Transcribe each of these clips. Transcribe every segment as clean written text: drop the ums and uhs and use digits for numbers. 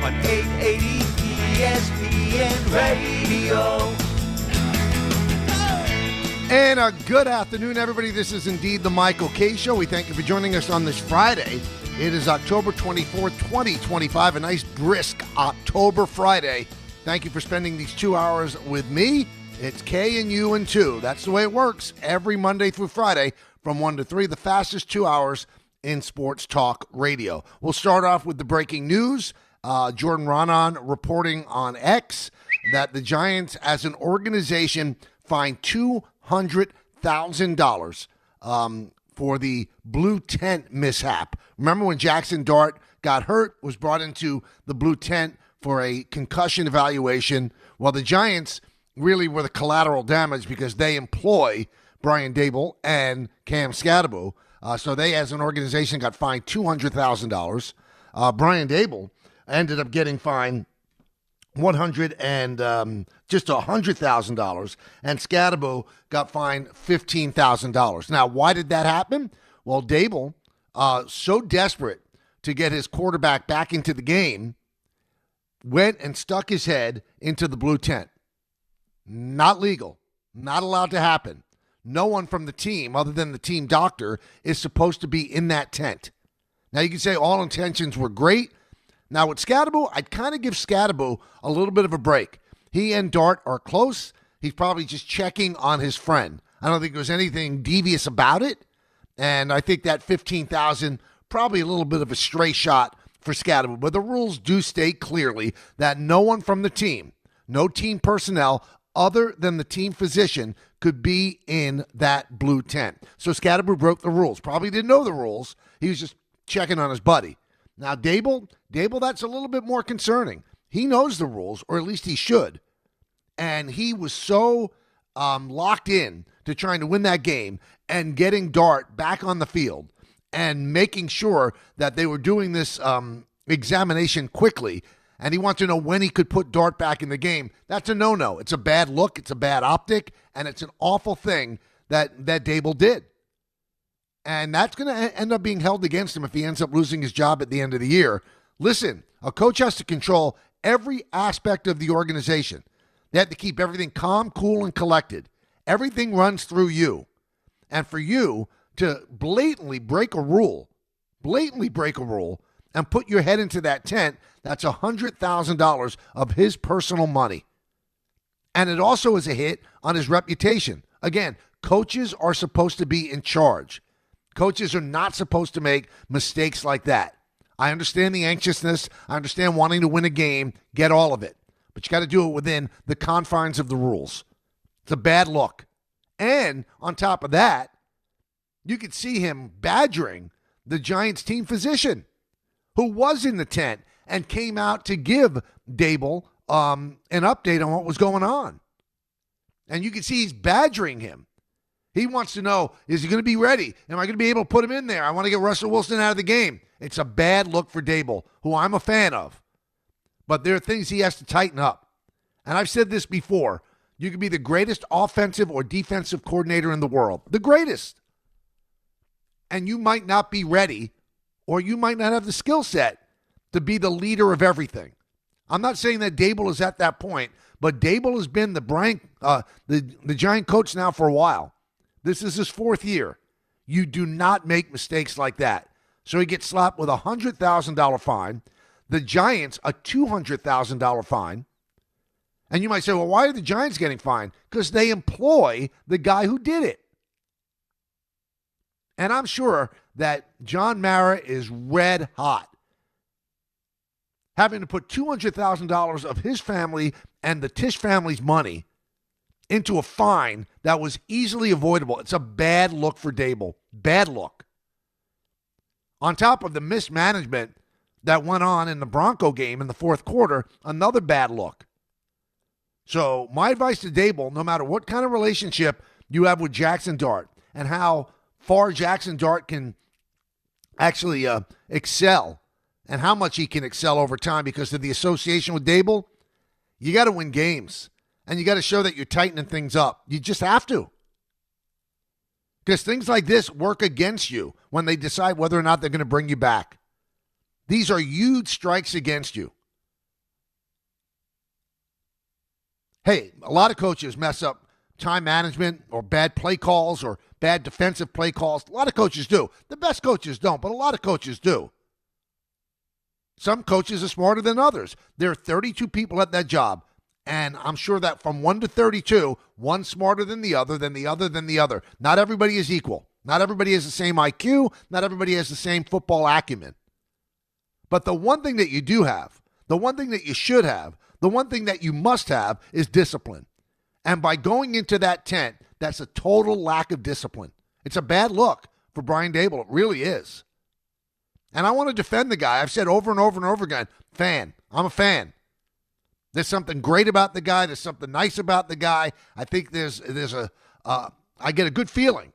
on 880 ESPN Radio. And a good afternoon, everybody. This is indeed the Michael K. Show. We thank you for joining us on this Friday. It is October 24th, 2025, a nice brisk October Friday. Thank you for spending these 2 hours with me. It's K and you and 2. That's the way it works every Monday through Friday from 1 to 3, the fastest 2 hours in sports talk radio. We'll start off with the breaking news. Jordan Raanan reporting on X that the Giants as an organization fined $200,000 for the blue tent mishap. Remember when Jackson Dart got hurt, was brought into the blue tent for a concussion evaluation? Well, the Giants really were the collateral damage because they employ Brian Daboll and Cam Scadaboo. So they, as an organization, got fined $200,000. Brian Daboll ended up getting fined $100,000, and Scadaboo got fined $15,000. Now, why did that happen? Well, Daboll, so desperate to get his quarterback back into the game, went and stuck his head into the blue tent. Not legal. Not allowed to happen. No one from the team, other than the team doctor, is supposed to be in that tent. Now, you can say all intentions were great. Now, with Scadaboo, I'd kind of give Scadaboo a little bit of a break. He and Dart are close. He's probably just checking on his friend. I don't think there's anything devious about it. And I think that $15,000, probably a little bit of a stray shot for Scadaboo. But the rules do state clearly that no one from the team, no team personnel other than the team physician, could be in that blue tent. So Scadaboo broke the rules. Probably didn't know the rules. He was just checking on his buddy. Now, Daboll, that's a little bit more concerning. He knows the rules, or at least he should. And he was so locked in to trying to win that game and getting Dart back on the field and making sure that they were doing this examination quickly. And he wants to know when he could put Dart back in the game. That's a no-no. It's a bad look. It's a bad optic. And it's an awful thing that Daboll did. And that's going to end up being held against him if he ends up losing his job at the end of the year. Listen, a coach has to control every aspect of the organization. They have to keep everything calm, cool, and collected. Everything runs through you. And for you to blatantly break a rule, and put your head into that tent, that's $100,000 of his personal money. And it also is a hit on his reputation. Again, coaches are supposed to be in charge. Coaches are not supposed to make mistakes like that. I understand the anxiousness. I understand wanting to win a game, get all of it. But you got to do it within the confines of the rules. It's a bad look. And on top of that, you could see him badgering the Giants team physician who was in the tent and came out to give Daboll an update on what was going on. And you can see he's badgering him. He wants to know, is he going to be ready? Am I going to be able to put him in there? I want to get Russell Wilson out of the game. It's a bad look for Daboll, who I'm a fan of. But there are things he has to tighten up. And I've said this before. You can be the greatest offensive or defensive coordinator in the world. The greatest. And you might not be ready, or you might not have the skill set to be the leader of everything. I'm not saying that Daboll is at that point, but Daboll has been the Giant coach now for a while. This is his fourth year. You do not make mistakes like that. So he gets slapped with a $100,000 fine. The Giants, a $200,000 fine. And you might say, well, why are the Giants getting fined? Because they employ the guy who did it. And I'm sure that John Mara is red hot, having to put $200,000 of his family and the Tisch family's money into a fine that was easily avoidable. It's a bad look for Daboll. Bad look. On top of the mismanagement that went on in the Bronco game in the fourth quarter, another bad look. So my advice to Daboll, no matter what kind of relationship you have with Jackson Dart and how far Jackson Dart can actually excel and how much he can excel over time because of the association with Daboll, you got to win games. And you got to show that you're tightening things up. You just have to. Because things like this work against you when they decide whether or not they're going to bring you back. These are huge strikes against you. Hey, a lot of coaches mess up time management or bad play calls or bad defensive play calls. A lot of coaches do. The best coaches don't, but a lot of coaches do. Some coaches are smarter than others. There are 32 people at that job, and I'm sure that from 1 to 32, one's smarter than the other, than the other, than the other. Not everybody is equal. Not everybody has the same IQ. Not everybody has the same football acumen. But the one thing that you do have, the one thing that you should have, the one thing that you must have is discipline. And by going into that tent, that's a total lack of discipline. It's a bad look for Brian Daboll. It really is. And I want to defend the guy. I've said over and over and over again, fan. I'm a fan. There's something great about the guy. There's something nice about the guy. I think I get a good feeling.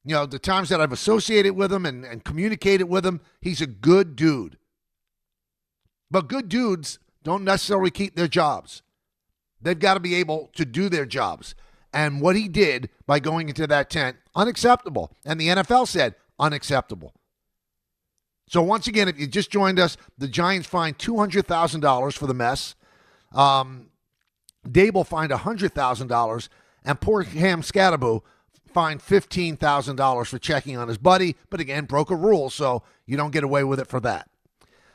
You know, the times that I've associated with him and communicated with him, he's a good dude. But good dudes don't necessarily keep their jobs. They've got to be able to do their jobs. And what he did by going into that tent, unacceptable. And the NFL said, unacceptable. So once again, if you just joined us, the Giants fined $200,000 for the mess. Dable fined $100,000. And poor Cam Scatterbo fined $15,000 for checking on his buddy. But again, broke a rule, so you don't get away with it for that.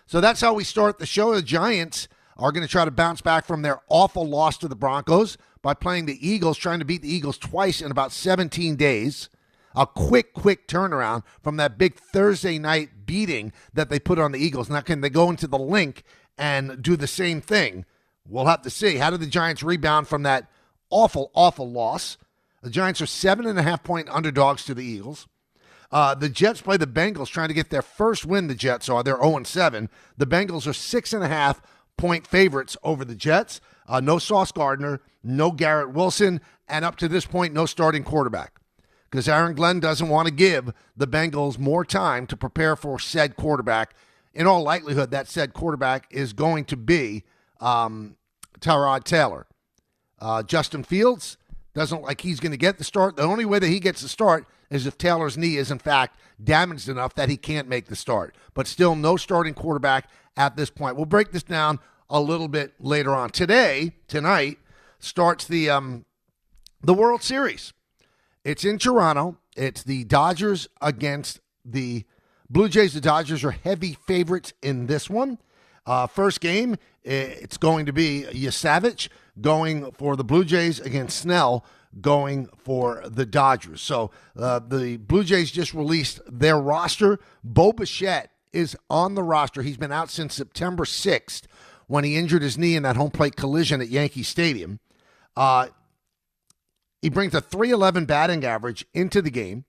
So that's how we start the show. The Giants are going to try to bounce back from their awful loss to the Broncos by playing the Eagles, trying to beat the Eagles twice in about 17 days. A quick turnaround from that big Thursday night beating that they put on the Eagles. Now, can they go into the link and do the same thing? We'll have to see. How did the Giants rebound from that awful loss? The Giants are 7.5-point underdogs to the Eagles. The Jets play the Bengals, trying to get their first win. The Jets are. They're 0-7. The Bengals are 6.5-point favorites over the Jets. No Sauce Gardner, no Garrett Wilson, and up to this point, no starting quarterback. Because Aaron Glenn doesn't want to give the Bengals more time to prepare for said quarterback. In all likelihood, that said quarterback is going to be Tyrod Taylor. Justin Fields doesn't look like he's going to get the start. The only way that he gets the start is if Taylor's knee is, in fact, damaged enough that he can't make the start. But still no starting quarterback at this point. We'll break this down a little bit later on. Tonight, starts the World Series. It's in Toronto. It's the Dodgers against the Blue Jays. The Dodgers are heavy favorites in this one. First game, it's going to be Yasavich going for the Blue Jays against Snell going for the Dodgers. So the Blue Jays just released their roster. Bo Bichette is on the roster. He's been out since September 6th when he injured his knee in that home plate collision at Yankee Stadium. He brings a .311 batting average into the game.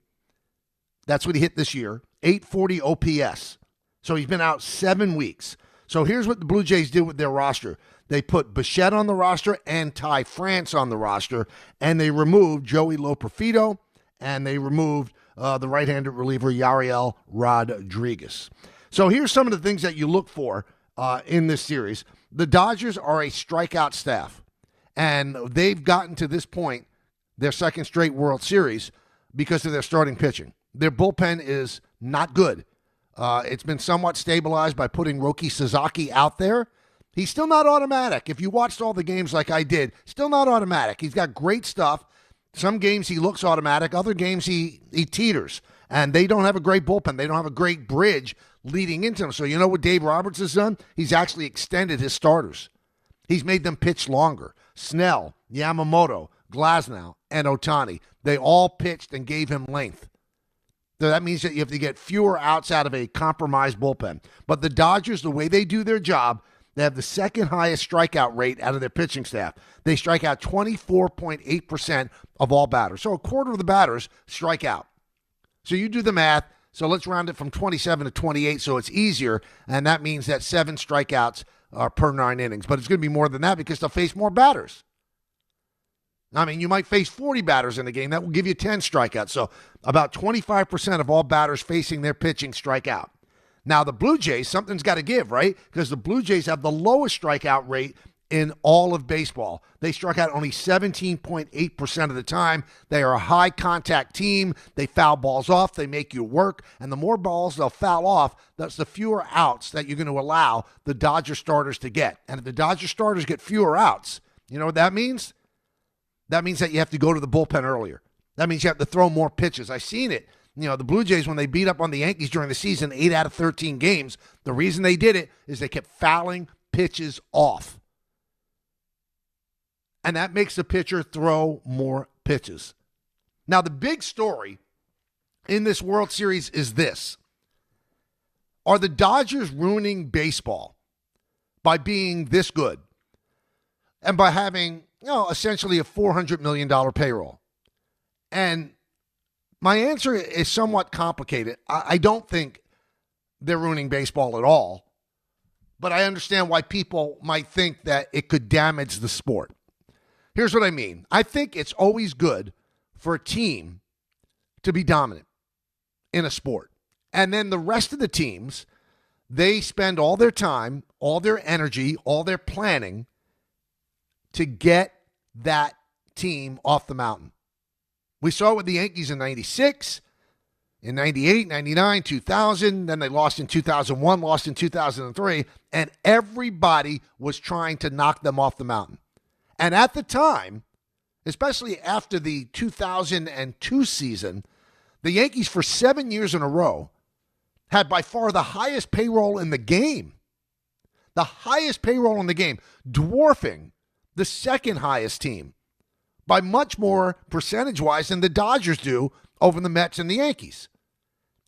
That's what he hit this year. .840 OPS. So he's been out 7 weeks. So here's what the Blue Jays did with their roster. They put Bichette on the roster and Ty France on the roster, and they removed Joey Loperfido, and they removed the right-handed reliever Yariel Rodriguez. So here's some of the things that you look for in this series. The Dodgers are a strikeout staff, and they've gotten to this point, their second straight World Series, because of their starting pitching. Their bullpen is not good. It's been somewhat stabilized by putting Roki Sasaki out there. He's still not automatic. If you watched all the games like I did, still not automatic. He's got great stuff. Some games he looks automatic. Other games he teeters. And they don't have a great bullpen. They don't have a great bridge leading into them. So you know what Dave Roberts has done? He's actually extended his starters. He's made them pitch longer. Snell, Yamamoto, Glasnow, and Ohtani. They all pitched and gave him length. So that means that you have to get fewer outs out of a compromised bullpen. But the Dodgers, the way they do their job, they have the second highest strikeout rate out of their pitching staff. They strike out 24.8% of all batters. So a quarter of the batters strike out. So you do the math. So let's round it from 27 to 28 so it's easier. And that means that 7 strikeouts are per 9 innings. But it's going to be more than that because they'll face more batters. I mean, you might face 40 batters in a game. That will give you 10 strikeouts. So about 25% of all batters facing their pitching strike out. Now, the Blue Jays, something's got to give, right? Because the Blue Jays have the lowest strikeout rate in all of baseball. They strike out only 17.8% of the time. They are a high-contact team. They foul balls off. They make you work. And the more balls they'll foul off, that's the fewer outs that you're going to allow the Dodger starters to get. And if the Dodger starters get fewer outs, you know what that means? that means that you have to go to the bullpen earlier. That means you have to throw more pitches. I've seen it. The Blue Jays, when they beat up on the Yankees during the season, 8 out of 13 games, the reason they did it is they kept fouling pitches off. And that makes the pitcher throw more pitches. Now, the big story in this World Series is this. Are the Dodgers ruining baseball by being this good and by having, essentially a $400 million payroll? And my answer is somewhat complicated. I don't think they're ruining baseball at all, but I understand why people might think that it could damage the sport. Here's what I mean. I think it's always good for a team to be dominant in a sport. And then the rest of the teams, they spend all their time, all their energy, all their planning to get that team off the mountain. We saw it with the Yankees in 96, in 98, 99, 2000. Then they lost in 2001, lost in 2003. And everybody was trying to knock them off the mountain. And at the time, especially after the 2002 season, the Yankees for 7 years in a row had by far the highest payroll in the game. The highest payroll in the game, dwarfing the second highest team by much more percentage-wise than the Dodgers do over the Mets and the Yankees.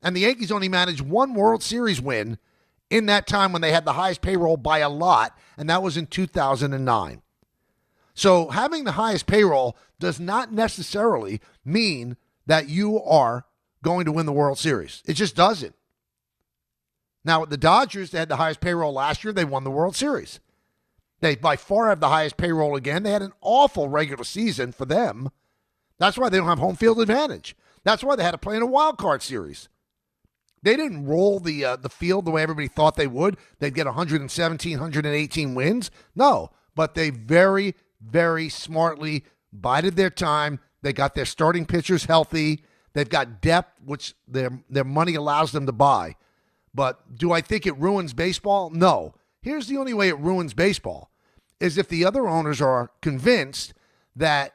And the Yankees only managed one World Series win in that time when they had the highest payroll by a lot, and that was in 2009. So having the highest payroll does not necessarily mean that you are going to win the World Series. It just doesn't. Now, with the Dodgers, they had the highest payroll last year. They won the World Series. They by far have the highest payroll again. They had an awful regular season for them. That's why they don't have home field advantage. That's why they had to play in a wild card series. They didn't roll the field the way everybody thought they would. They'd get 117, 118 wins. No, but they very, very smartly bided their time. They got their starting pitchers healthy. They've got depth, which their money allows them to buy. But do I think it ruins baseball? No. Here's the only way it ruins baseball, is if the other owners are convinced that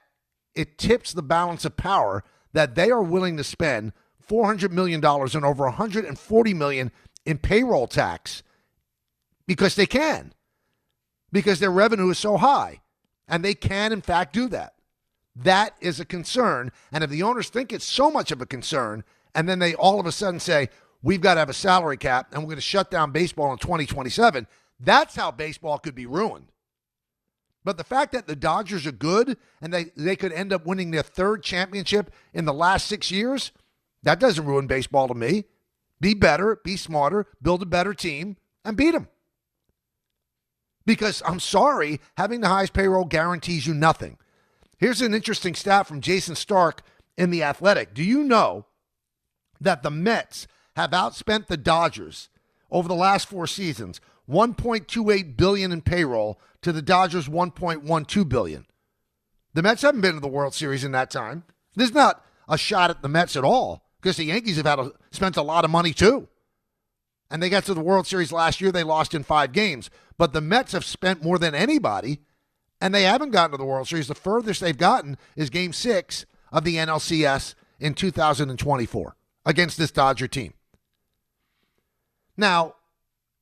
it tips the balance of power, that they are willing to spend $400 million and over $140 million in payroll tax because they can, because their revenue is so high, and they can, in fact, do that. That is a concern, and if the owners think it's so much of a concern, and then they all of a sudden say, we've got to have a salary cap, and we're going to shut down baseball in 2027, that's how baseball could be ruined. But the fact that the Dodgers are good and they could end up winning their third championship in the last 6 years, that doesn't ruin baseball to me. Be better, be smarter, build a better team, and beat them. Because I'm sorry, having the highest payroll guarantees you nothing. Here's an interesting stat from Jason Stark in The Athletic. Do you know that the Mets have outspent the Dodgers over the last 4 seasons, $1.28 billion in payroll to the Dodgers' $1.12 billion. The Mets haven't been to the World Series in that time. There's not a shot at the Mets at all because the Yankees have spent a lot of money too. And they got to the World Series last year. They lost in 5 games. But the Mets have spent more than anybody, and they haven't gotten to the World Series. The furthest they've gotten is Game 6 of the NLCS in 2024 against this Dodger team. Now,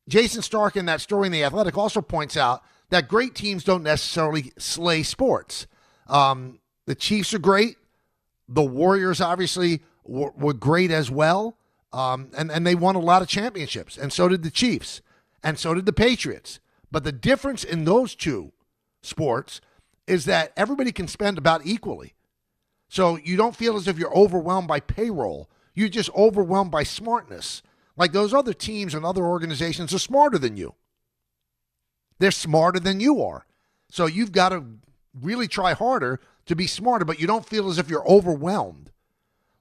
Jason Stark in that story in The Athletic also points out that great teams don't necessarily slay sports. The Chiefs are great. The Warriors obviously were great as well. And they won a lot of championships. And so did the Chiefs. And so did the Patriots. But the difference in those two sports is that everybody can spend about equally. So you don't feel as if you're overwhelmed by payroll. You're just overwhelmed by smartness. Like those other teams and other organizations are smarter than you. They're smarter than you are. So you've got to really try harder to be smarter, but you don't feel as if you're overwhelmed.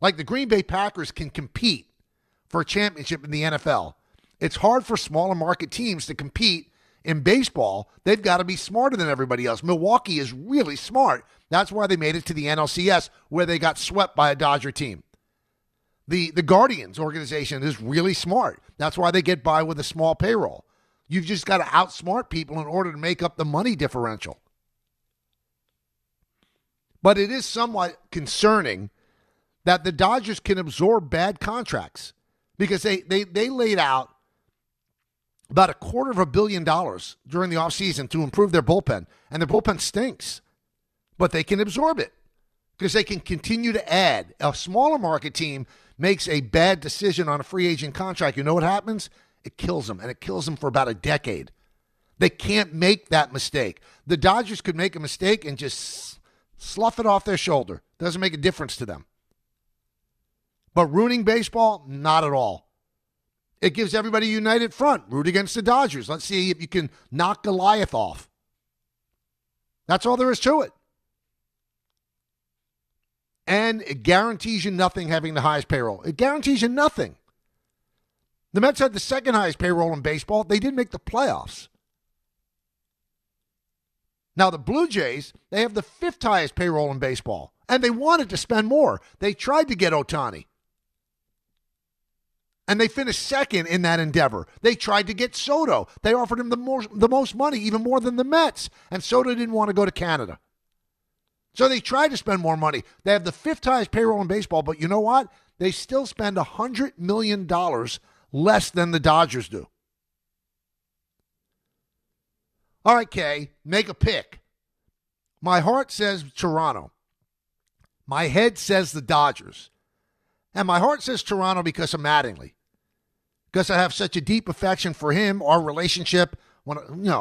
Like the Green Bay Packers can compete for a championship in the NFL. It's hard for smaller market teams to compete in baseball. They've got to be smarter than everybody else. Milwaukee is really smart. That's why they made it to the NLCS, where they got swept by a Dodger team. The Guardians organization is really smart. That's why they get by with a small payroll. You've just got to outsmart people in order to make up the money differential. But it is somewhat concerning that the Dodgers can absorb bad contracts because they laid out about $250 million during the offseason to improve their bullpen, and their bullpen stinks. But they can absorb it because they can continue to add. A smaller market team makes a bad decision on a free agent contract. You know what happens? It kills them, and it kills them for about a decade. They can't make that mistake. The Dodgers could make a mistake and just slough it off their shoulder. Doesn't make a difference to them. But ruining baseball, not at all. It gives everybody a united front. Root against the Dodgers. Let's see if you can knock Goliath off. That's all there is to it. And it guarantees you nothing having the highest payroll. It guarantees you nothing. The Mets had the second highest payroll in baseball. They didn't make the playoffs. Now, the Blue Jays, they have the fifth highest payroll in baseball, and they wanted to spend more. They tried to get Ohtani, and they finished second in that endeavor. They tried to get Soto. They offered him the most money, even more than the Mets, and Soto didn't want to go to Canada. So they tried to spend more money. They have the fifth highest payroll in baseball, but you know what? They still spend $100 million less than the Dodgers do. All right, Kay, make a pick. My heart says Toronto. My head says the Dodgers. And my heart says Toronto because of Mattingly. Because I have such a deep affection for him, our relationship,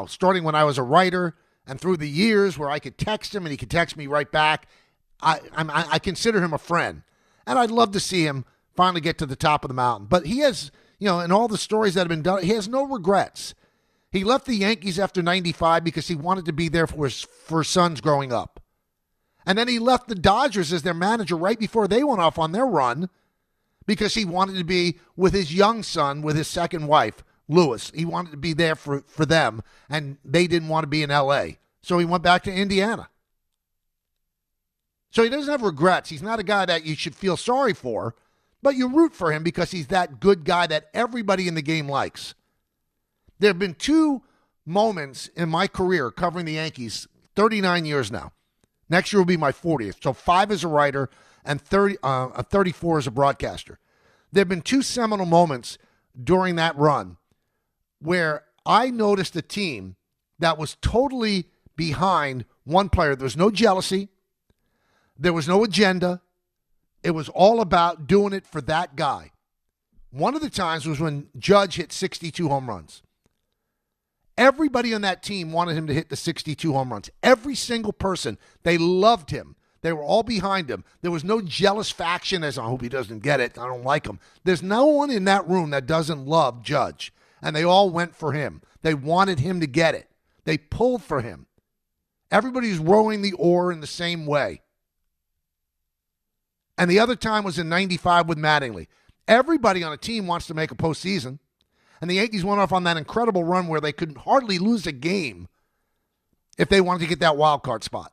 starting when I was a writer and through the years where I could text him and he could text me right back. I consider him a friend. And I'd love to see him finally get to the top of the mountain. But he has, in all the stories that have been done, he has no regrets. He left the Yankees after 95 because he wanted to be there for his sons growing up. And then he left the Dodgers as their manager right before they went off on their run because he wanted to be with his young son, with his second wife, Lewis. He wanted to be there for them, and they didn't want to be in L.A. So he went back to Indiana. So he doesn't have regrets. He's not a guy that you should feel sorry for, but you root for him because he's that good guy that everybody in the game likes. There have been two moments in my career covering the Yankees, 39 years now. Next year will be my 40th. So 5 as a writer and 34 as a broadcaster. There have been two seminal moments during that run where I noticed a team that was totally behind one player. There was no jealousy. There was no agenda. It was all about doing it for that guy. One of the times was when Judge hit 62 home runs. Everybody on that team wanted him to hit the 62 home runs. Every single person. They loved him. They were all behind him. There was no jealous faction as, I hope he doesn't get it. I don't like him. There's no one in that room that doesn't love Judge. And they all went for him. They wanted him to get it. They pulled for him. Everybody's rowing the oar in the same way. And the other time was in 95 with Mattingly. Everybody on a team wants to make a postseason. And the Yankees went off on that incredible run where they could hardly lose a game if they wanted to get that wild card spot.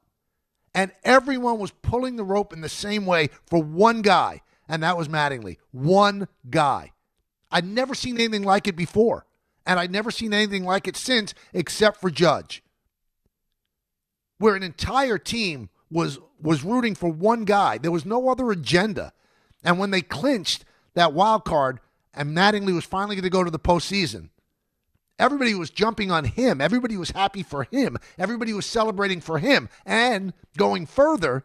And everyone was pulling the rope in the same way for one guy, and that was Mattingly. One guy. I'd never seen anything like it before, and I'd never seen anything like it since except for Judge, where an entire team was rooting for one guy. There was no other agenda. And when they clinched that wild card, and Mattingly was finally going to go to the postseason, everybody was jumping on him. Everybody was happy for him. Everybody was celebrating for him. And going further,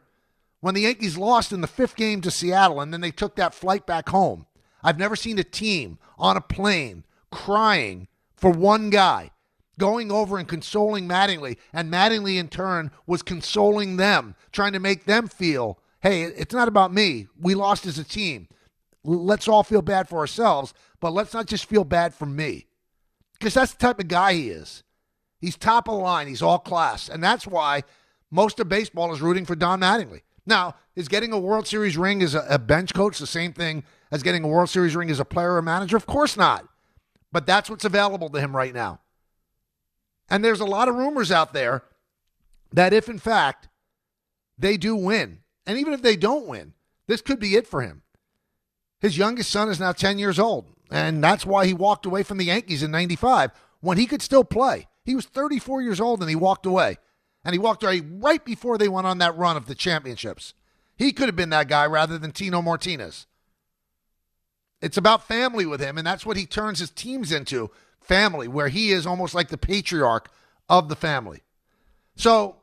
when the Yankees lost in the 5th game to Seattle and then they took that flight back home, I've never seen a team on a plane crying for one guy, going over and consoling Mattingly, and Mattingly in turn was consoling them, trying to make them feel, hey, it's not about me. We lost as a team. Let's all feel bad for ourselves, but let's not just feel bad for me. Because that's the type of guy he is. He's top of the line. He's all class. And that's why most of baseball is rooting for Don Mattingly. Now, is getting a World Series ring as a bench coach the same thing as getting a World Series ring as a player or manager? Of course not. But that's what's available to him right now. And there's a lot of rumors out there that if, in fact, they do win, and even if they don't win, this could be it for him. His youngest son is now 10 years old, and that's why he walked away from the Yankees in 95 when he could still play. He was 34 years old, and he walked away. And he walked away right before they went on that run of the championships. He could have been that guy rather than Tino Martinez. It's about family with him, and that's what he turns his teams into, family, where he is almost like the patriarch of the family. So,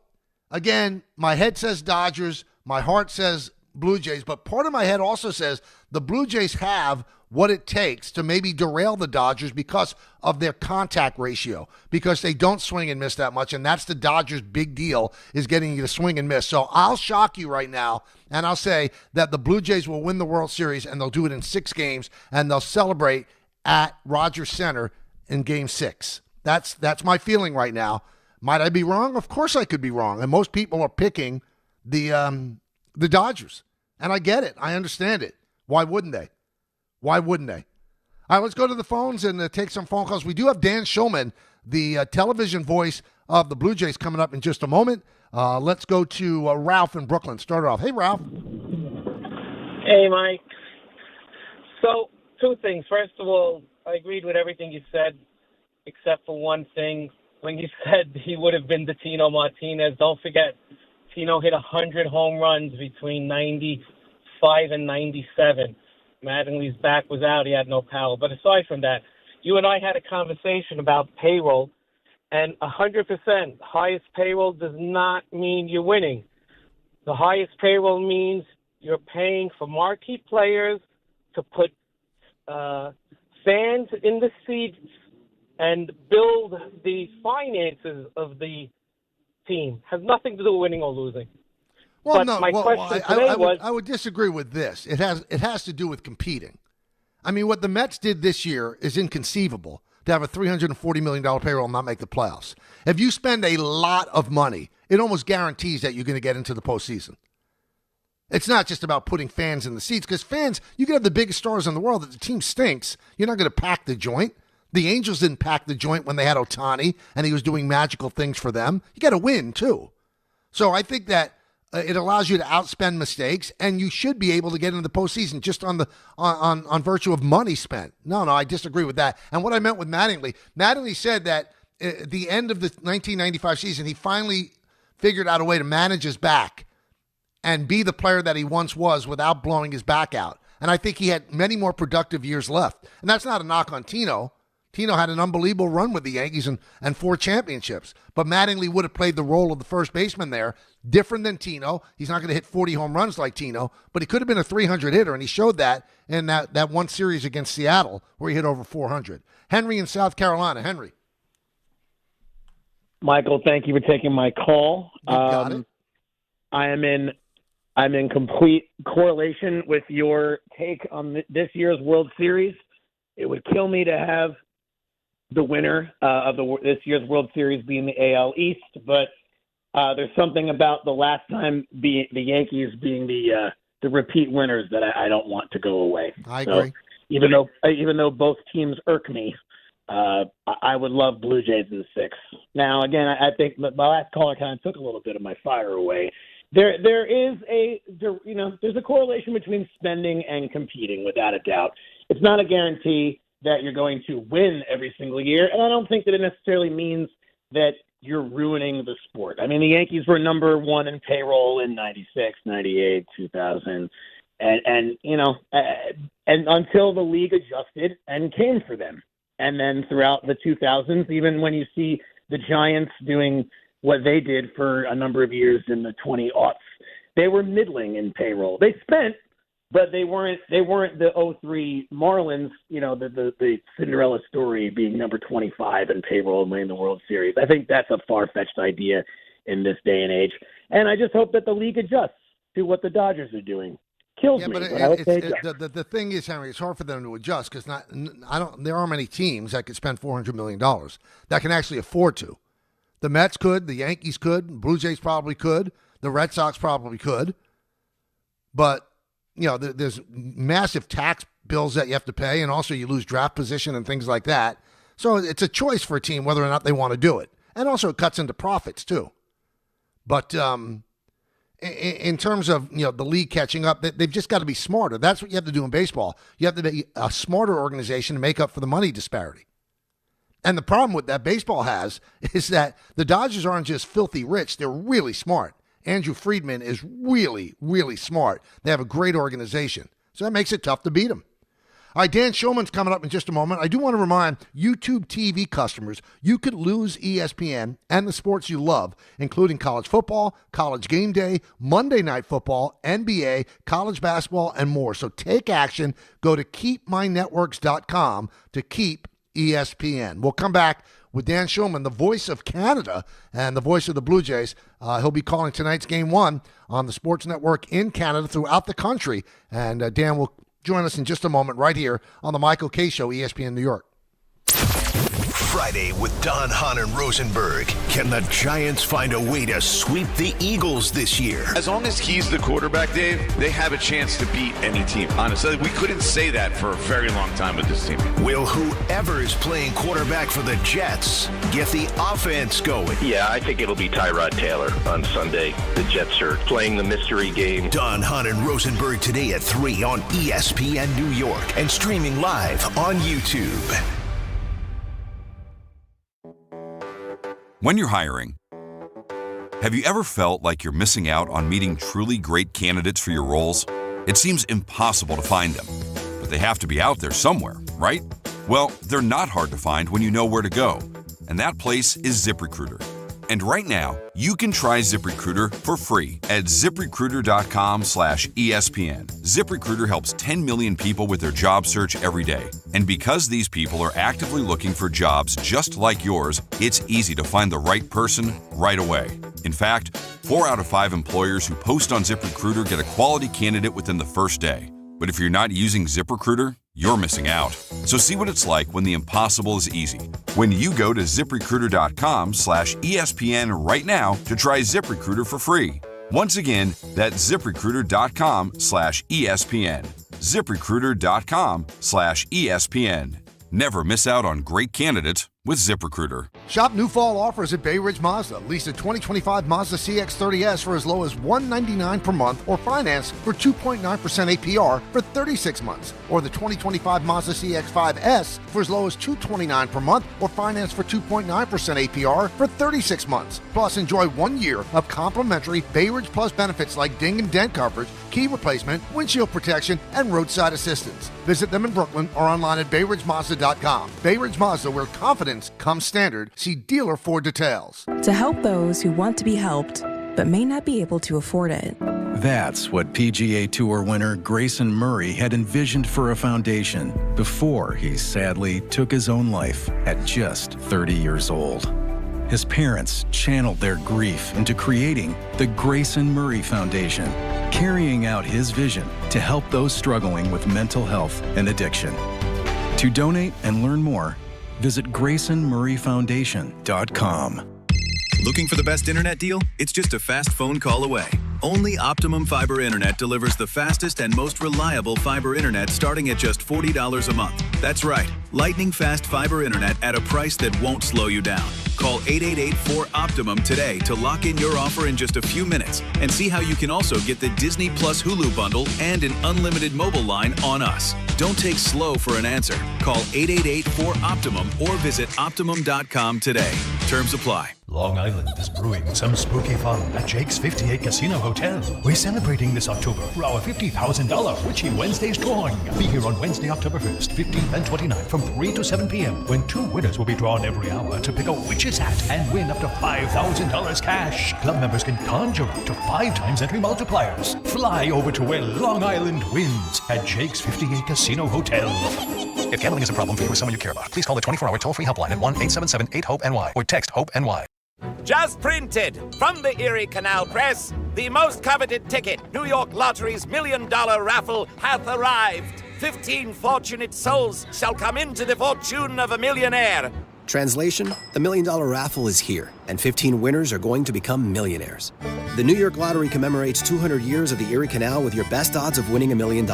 again, my head says Dodgers, my heart says Blue Jays, but part of my head also says the Blue Jays have what it takes to maybe derail the Dodgers because of their contact ratio, because they don't swing and miss that much, and that's the Dodgers' big deal, is getting you to swing and miss. So I'll shock you right now, and I'll say that the Blue Jays will win the World Series, and they'll do it in 6 games, and they'll celebrate at Rogers Center in Game 6. That's my feeling right now. Might I be wrong? Of course I could be wrong, and most people are picking the Dodgers, and I get it. I understand it. Why wouldn't they? Why wouldn't they? All right, let's go to the phones and take some phone calls. We do have Dan Shulman, the television voice of the Blue Jays, coming up in just a moment. Let's go to Ralph in Brooklyn. Start it off. Hey, Ralph. Hey, Mike. So, 2 things. First of all, I agreed with everything you said, except for one thing. When you said he would have been the Tino Martinez, don't forget, Tino hit 100 home runs between 95 and 97. Mattingly's back was out. He had no power. But aside from that, you and I had a conversation about payroll, and 100% highest payroll does not mean you're winning. The highest payroll means you're paying for marquee players to put fans in the seats and build the finances of the team. Has nothing to do with winning or losing. Well, but no. my question today was, I would disagree with this. It has to do with competing. I mean, what the Mets did this year is inconceivable, to have a $340 million payroll and not make the playoffs. If you spend a lot of money, it almost guarantees that you're going to get into the postseason. It's not just about putting fans in the seats, because fans, you can have the biggest stars in the world. If the team stinks, you're not going to pack the joint. The Angels didn't pack the joint when they had Ohtani and he was doing magical things for them. You got to win, too. So I think that it allows you to outspend mistakes, and you should be able to get into the postseason just on virtue of money spent. No, I disagree with that. And what I meant with Mattingly said that at the end of the 1995 season, he finally figured out a way to manage his back and be the player that he once was without blowing his back out. And I think he had many more productive years left. And that's not a knock on Tino. Tino had an unbelievable run with the Yankees and 4 championships. But Mattingly would have played the role of the first baseman there, different than Tino. He's not going to hit 40 home runs like Tino, but he could have been a 300 hitter, and he showed that in that one series against Seattle where he hit over 400. Henry in South Carolina. Henry. Michael, thank you for taking my call. You got it. I'm in complete correlation with your take on this year's World Series. It would kill me to have the winner of this year's World Series being the AL East, but there's something about the last time the Yankees being the repeat winners that I don't want to go away. I agree. So even though both teams irk me, I would love Blue Jays in 6. Now, again, I think my last caller kind of took a little bit of my fire away. There's a correlation between spending and competing, without a doubt. It's not a guarantee that you're going to win every single year, and I don't think that it necessarily means that you're ruining the sport. I mean, the Yankees were number 1 in payroll in 96, 98, 2000, and until the league adjusted and came for them. And then throughout the 2000s, even when you see the Giants doing what they did for a number of years in the 20-aughts, they were middling in payroll. They spent, but they weren't the 03 Marlins, the Cinderella story being number 25 in payroll and winning the World Series. I think that's a far-fetched idea in this day and age. And I just hope that the league adjusts to what the Dodgers are doing. Kills me. The thing is, Henry, it's hard for them to adjust because there aren't many teams that could spend $400 million that can actually afford to. The Mets could, the Yankees could, Blue Jays probably could, the Red Sox probably could, but there's massive tax bills that you have to pay, and also you lose draft position and things like that. So it's a choice for a team whether or not they want to do it. And also it cuts into profits too. But in terms of the league catching up, they've just got to be smarter. That's what you have to do in baseball. You have to be a smarter organization to make up for the money disparity. And the problem with that baseball has is that the Dodgers aren't just filthy rich. They're really smart. Andrew Friedman is really, really smart. They have a great organization. So that makes it tough to beat them. All right, Dan Shulman's coming up in just a moment. I do want to remind YouTube TV customers, you could lose ESPN and the sports you love, including college football, college game day, Monday Night Football, NBA, college basketball, and more. So take action. Go to keepmynetworks.com to keep ESPN. We'll come back with Dan Shulman, the voice of Canada and the voice of the Blue Jays. He'll be calling tonight's Game 1 on the Sports Network in Canada throughout the country. And Dan will join us in just a moment right here on the Michael Kay Show, ESPN New York. Friday with Don, Hahn, and Rosenberg. Can the Giants find a way to sweep the Eagles this year? As long as he's the quarterback, Dave, they have a chance to beat any team. Honestly, we couldn't say that for a very long time with this team. Will whoever is playing quarterback for the Jets get the offense going? Yeah, I think it'll be Tyrod Taylor on Sunday. The Jets are playing the mystery game. Don, Hahn, and Rosenberg today at 3 on ESPN New York and streaming live on YouTube. When you're hiring, have you ever felt like you're missing out on meeting truly great candidates for your roles? It seems impossible to find them, but they have to be out there somewhere, right? Well, they're not hard to find when you know where to go, and that place is ZipRecruiter. And right now, you can try ZipRecruiter for free at ZipRecruiter.com/ESPN. ZipRecruiter helps 10 million people with their job search every day. And because these people are actively looking for jobs just like yours, it's easy to find the right person right away. In fact, 4 out of 5 employers who post on ZipRecruiter get a quality candidate within the first day. But if you're not using ZipRecruiter, you're missing out. So see what it's like when the impossible is easy. When you go to ZipRecruiter.com/ESPN right now to try ZipRecruiter for free. Once again, that's ZipRecruiter.com/ESPN. ZipRecruiter.com/ESPN. Never miss out on great candidates with ZipRecruiter. Shop new fall offers at Bay Ridge Mazda. Lease a 2025 Mazda CX-30S for as low as $199 per month or finance for 2.9% APR for 36 months. Or the 2025 Mazda CX-5S for as low as $229 per month or finance for 2.9% APR for 36 months. Plus, enjoy 1 year of complimentary Bay Ridge Plus benefits like ding and dent coverage, key replacement, windshield protection, and roadside assistance. Visit them in Brooklyn or online at BayRidgeMazda.com. Bay Ridge Mazda, where confidence comes standard. See dealer for details. To help those who want to be helped, but may not be able to afford it. That's what PGA Tour winner Grayson Murray had envisioned for a foundation before he sadly took his own life at just 30 years old. His parents channeled their grief into creating the Grayson Murray Foundation, carrying out his vision to help those struggling with mental health and addiction. To donate and learn more, visit GraysonMurrayFoundation.com. Looking for the best internet deal? It's just a fast phone call away. Only Optimum Fiber Internet delivers the fastest and most reliable fiber internet starting at just $40 a month. That's right, lightning fast fiber internet at a price that won't slow you down. Call 888-4OPTIMUM today to lock in your offer in just a few minutes and see how you can also get the Disney Plus Hulu bundle and an unlimited mobile line on us. Don't take slow for an answer. Call 888-4OPTIMUM or visit Optimum.com today. Terms apply. Long Island is brewing some spooky fun at Jake's 58 Casino Hotel. We're celebrating this October for our $50,000 Witchy Wednesdays drawing. Be here on Wednesday, October 1st, 15th, and 29th from 3 to 7 p.m. when 2 winners will be drawn every hour to pick a witch's hat and win up to $5,000 cash. Club members can conjure up to 5 times entry multipliers. Fly over to where Long Island wins at Jake's 58 Casino Hotel. If gambling is a problem for you or someone you care about, please call the 24-hour toll-free helpline at 1-877-8-HOPE-NY or text HOPE-NY. Just printed from the Erie Canal Press, the most coveted ticket, New York Lottery's $1 million raffle, hath arrived. 15 fortunate souls shall come into the fortune of a millionaire. Translation, the $1 million raffle is here, and 15 winners are going to become millionaires. The New York Lottery commemorates 200 years of the Erie Canal with your best odds of winning $1 million.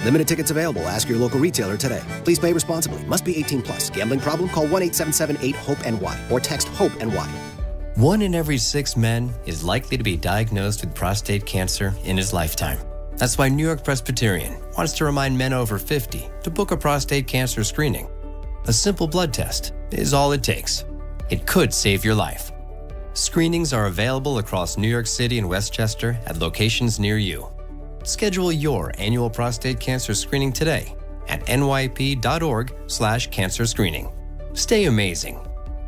Limited tickets available. Ask your local retailer today. Please play responsibly. Must be 18 plus. Gambling problem? Call 1-877-8-HOPE-NY or text HOPE-NY. 1 in every 6 men is likely to be diagnosed with prostate cancer in his lifetime. That's why New York Presbyterian wants to remind men over 50 to book a prostate cancer screening. A simple blood test is all it takes. It could save your life. Screenings are available across New York City and Westchester at locations near you. Schedule your annual prostate cancer screening today at nyp.org/cancer screening. Stay amazing.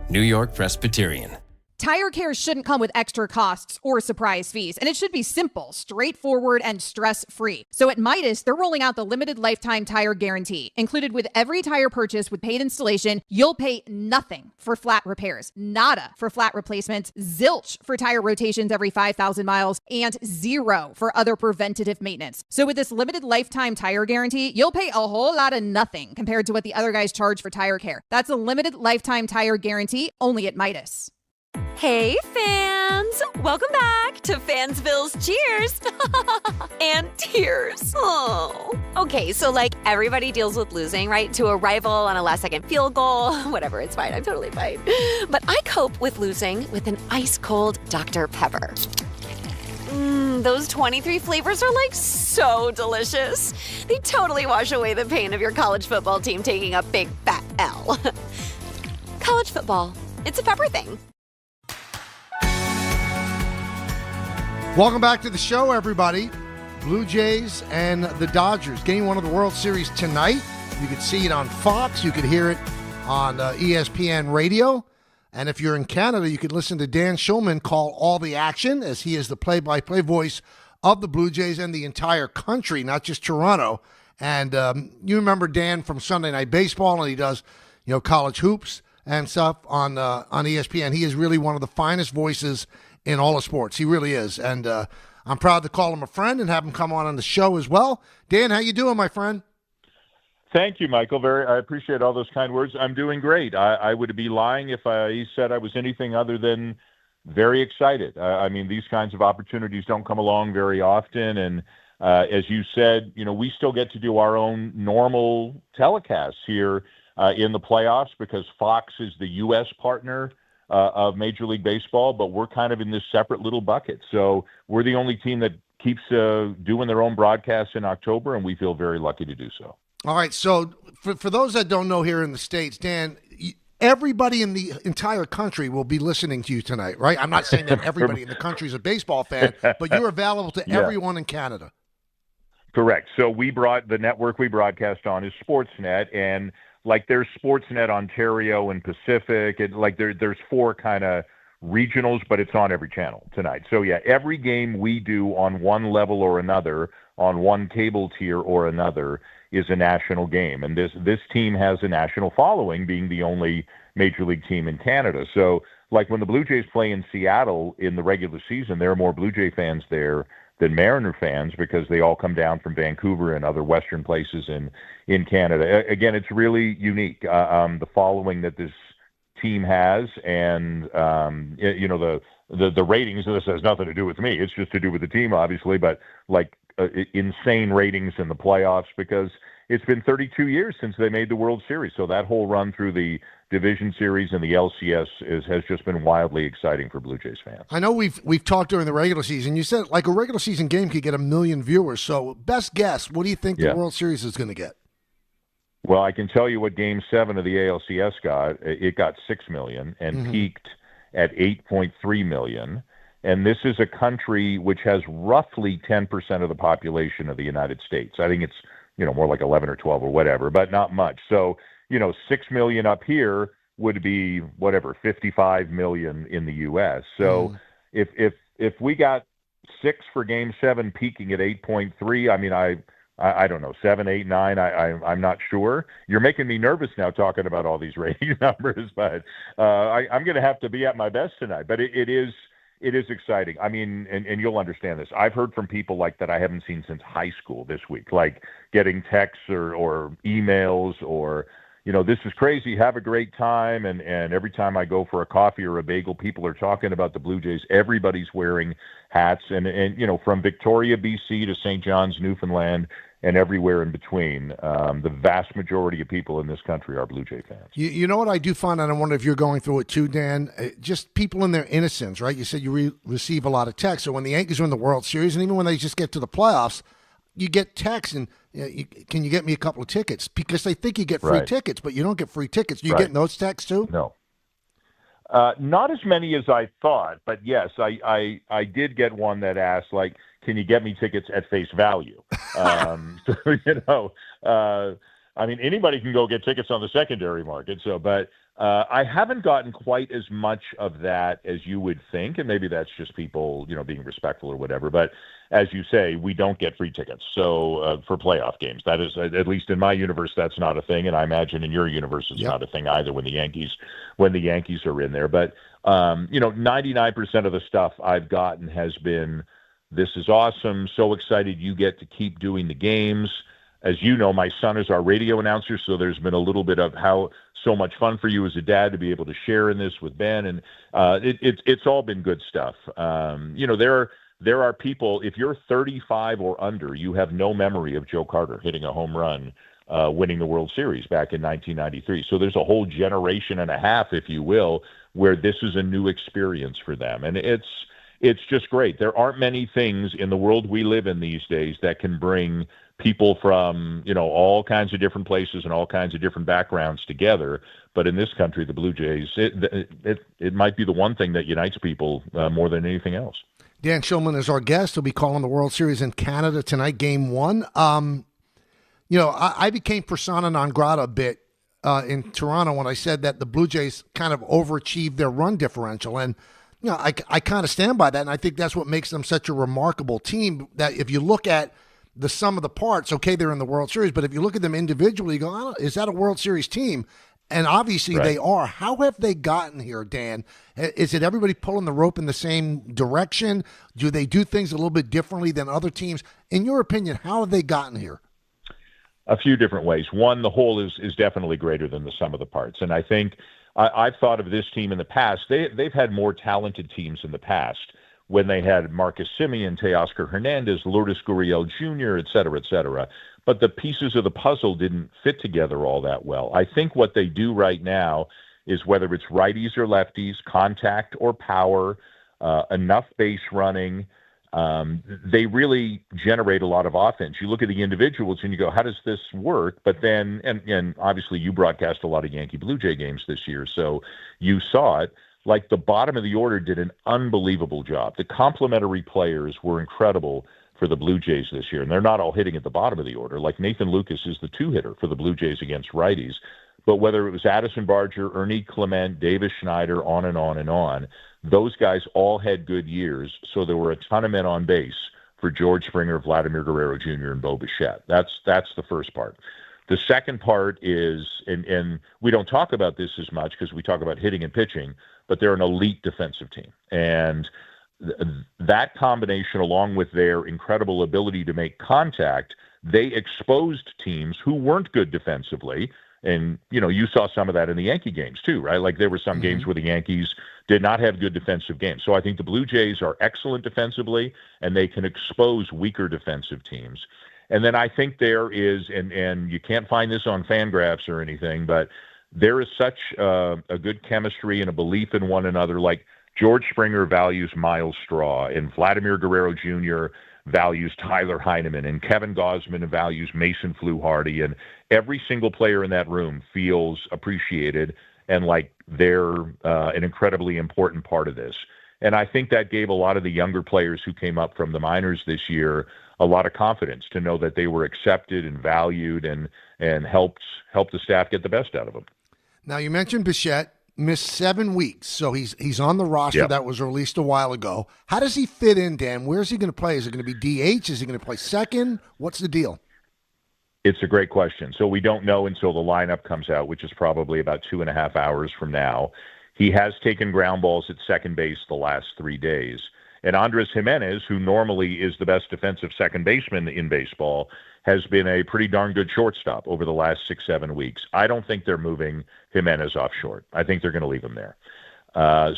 New York Presbyterian. Tire care shouldn't come with extra costs or surprise fees, and it should be simple, straightforward, and stress-free. So at Midas, they're rolling out the limited lifetime tire guarantee. Included with every tire purchase with paid installation, you'll pay nothing for flat repairs, nada for flat replacements, zilch for tire rotations every 5,000 miles, and zero for other preventative maintenance. So with this limited lifetime tire guarantee, you'll pay a whole lot of nothing compared to what the other guys charge for tire care. That's a limited lifetime tire guarantee only at Midas. Hey, fans! Welcome back to Fansville's Cheers and Tears. Oh. Okay, so like everybody deals with losing, right? To a rival on a last-second field goal. Whatever, it's fine. I'm totally fine. But I cope with losing with an ice-cold Dr. Pepper. Those 23 flavors are like so delicious. They totally wash away the pain of your college football team taking a big fat L. College football, it's a pepper thing. Welcome back to the show, everybody. Blue Jays and the Dodgers. Game 1 of the World Series tonight. You could see it on Fox. You could hear it on ESPN radio. And if you're in Canada, you could listen to Dan Schulman call all the action, as he is the play-by-play voice of the Blue Jays and the entire country, not just Toronto. And you remember Dan from Sunday Night Baseball, and he does, college hoops and stuff on ESPN. He is really one of the finest voices in all of sports. He really is. And I'm proud to call him a friend and have him come on the show as well. Dan, how you doing, my friend? Thank you, Michael. I appreciate all those kind words. I'm doing great. I would be lying if I said I was anything other than very excited. I mean, these kinds of opportunities don't come along very often. And as you said, we still get to do our own normal telecasts here in the playoffs because Fox is the U.S. partner of Major League Baseball, but we're kind of in this separate little bucket. So we're the only team that keeps doing their own broadcasts in October, and we feel very lucky to do so. All right, so for those that don't know here in the States, Dan, everybody in the entire country will be listening to you tonight, right? I'm not saying that everybody in the country is a baseball fan, but you're available to everyone in Canada. Correct. So the network we broadcast on is Sportsnet, and like there's Sportsnet Ontario and Pacific, and like there's 4 kind of regionals, but it's on every channel tonight. So yeah, every game we do on one level or another, on one cable tier or another, is a national game. And this team has a national following, being the only Major League team in Canada. So like when the Blue Jays play in Seattle in the regular season, there are more Blue Jay fans there than Mariner fans because they all come down from Vancouver and other Western places in Canada. Again, it's really unique, the following that this team has, and the ratings. This has nothing to do with me. It's just to do with the team, obviously. But like insane ratings in the playoffs because it's been 32 years since they made the World Series. So that whole run through the Division Series and the LCS has just been wildly exciting for Blue Jays fans. I know we've talked during the regular season. You said like a regular season game could get 1 million viewers. So best guess, what do you think the World Series is going to get? Well, I can tell you what Game 7 of the ALCS got. It got 6 million and peaked at 8.3 million. And this is a country which has roughly 10% of the population of the United States. I think it's, more like 11 or 12 or whatever, but not much. So, 6 million up here would be whatever, 55 million in the U.S. So if we got 6 for Game 7 peaking at 8.3, I mean, I don't know, 7, 8, 9, I'm not sure. You're making me nervous now talking about all these rating numbers, but I'm going to have to be at my best tonight. But it is exciting. I mean, and you'll understand this. I've heard from people like that I haven't seen since high school this week, like getting texts or emails or, this is crazy. Have a great time. And every time I go for a coffee or a bagel, people are talking about the Blue Jays. Everybody's wearing hats and from Victoria, BC to St. John's, Newfoundland, and everywhere in between. The vast majority of people in this country are Blue Jay fans. You know what I do find, and I wonder if you're going through it too, Dan, just people in their innocence, right? You said you receive a lot of texts. So when the Yankees are in the World Series, and even when they just get to the playoffs, you get texts, and can you get me a couple of tickets? Because they think you get free tickets, but you don't get free tickets. You getting those texts too? No. Not as many as I thought, but yes, I did get one that asked, like, can you get me tickets at face value? So, I mean, anybody can go get tickets on the secondary market. So, but I haven't gotten quite as much of that as you would think, and maybe that's just people, being respectful or whatever. But as you say, we don't get free tickets. So for playoff games, that is, at least in my universe, that's not a thing, and I imagine in your universe it's not a thing either when the Yankees are in there. But 99% of the stuff I've gotten has been, this is awesome, so excited you get to keep doing the games. As you know, my son is our radio announcer, so there's been a little bit of how so much fun for you as a dad to be able to share in this with Ben, and it's all been good stuff. There are people, if you're 35 or under, you have no memory of Joe Carter hitting a home run, winning the World Series back in 1993. So there's a whole generation and a half, if you will, where this is a new experience for them, and it's just great. There aren't many things in the world we live in these days that can bring people from, all kinds of different places and all kinds of different backgrounds together. But in this country, the Blue Jays, it might be the one thing that unites people more than anything else. Dan Shulman is our guest. He'll be calling the World Series in Canada tonight, Game 1. I became persona non grata a bit in Toronto when I said that the Blue Jays kind of overachieved their run differential. And, I kind of stand by that, and I think that's what makes them such a remarkable team, that if you look at the sum of the parts, okay, they're in the World Series, but if you look at them individually, you go, is that a World Series team? And obviously they are. How have they gotten here, Dan? Is it everybody pulling the rope in the same direction? Do they do things a little bit differently than other teams? In your opinion, how have they gotten here? A few different ways. One, the whole is definitely greater than the sum of the parts. And I think I've thought of this team in the past. They've had more talented teams in the past when they had Marcus Semien, Teoscar Hernandez, Lourdes Gurriel Jr., et cetera, et cetera. But the pieces of the puzzle didn't fit together all that well. I think what they do right now is, whether it's righties or lefties, contact or power, enough base running, they really generate a lot of offense. You look at the individuals and you go, how does this work? But then, and obviously you broadcast a lot of Yankee Blue Jay games this year, so you saw it. Like, the bottom of the order did an unbelievable job. The complementary players were incredible for the Blue Jays this year, and they're not all hitting at the bottom of the order. Like, Nathan Lucas is the two-hitter for the Blue Jays against righties. But whether it was Addison Barger, Ernie Clement, Davis Schneider, on and on and on, those guys all had good years, so there were a ton of men on base for George Springer, Vladimir Guerrero Jr., and Bo Bichette. That's the first part. The second part is, and we don't talk about this as much because we talk about hitting and pitching, but they're an elite defensive team. And that combination, along with their incredible ability to make contact, they exposed teams who weren't good defensively. And, you saw some of that in the Yankee games too, right? Like, there were some games where the Yankees did not have good defensive games. So I think the Blue Jays are excellent defensively, and they can expose weaker defensive teams. And then I think there is, and you can't find this on Fangraphs or anything, but there is such a good chemistry and a belief in one another. Like, George Springer values Miles Straw, and Vladimir Guerrero Jr. values Tyler Heineman, and Kevin Gausman values Mason Fluharty, and every single player in that room feels appreciated and like they're an incredibly important part of this. And I think that gave a lot of the younger players who came up from the minors this year a lot of confidence to know that they were accepted and valued, and helped the staff get the best out of them. Now, you mentioned Bichette missed 7 weeks, so he's on the roster that was released a while ago. How does he fit in, Dan? Where is he going to play? Is it going to be DH? Is he going to play second? What's the deal? It's a great question. So we don't know until the lineup comes out, which is probably about 2.5 hours from now. He has taken ground balls at second base the last 3 days. And Andres Jimenez, who normally is the best defensive second baseman in baseball, has been a pretty darn good shortstop over the last 6-7 weeks. I don't think they're moving Jimenez off short. I think they're going to leave him there.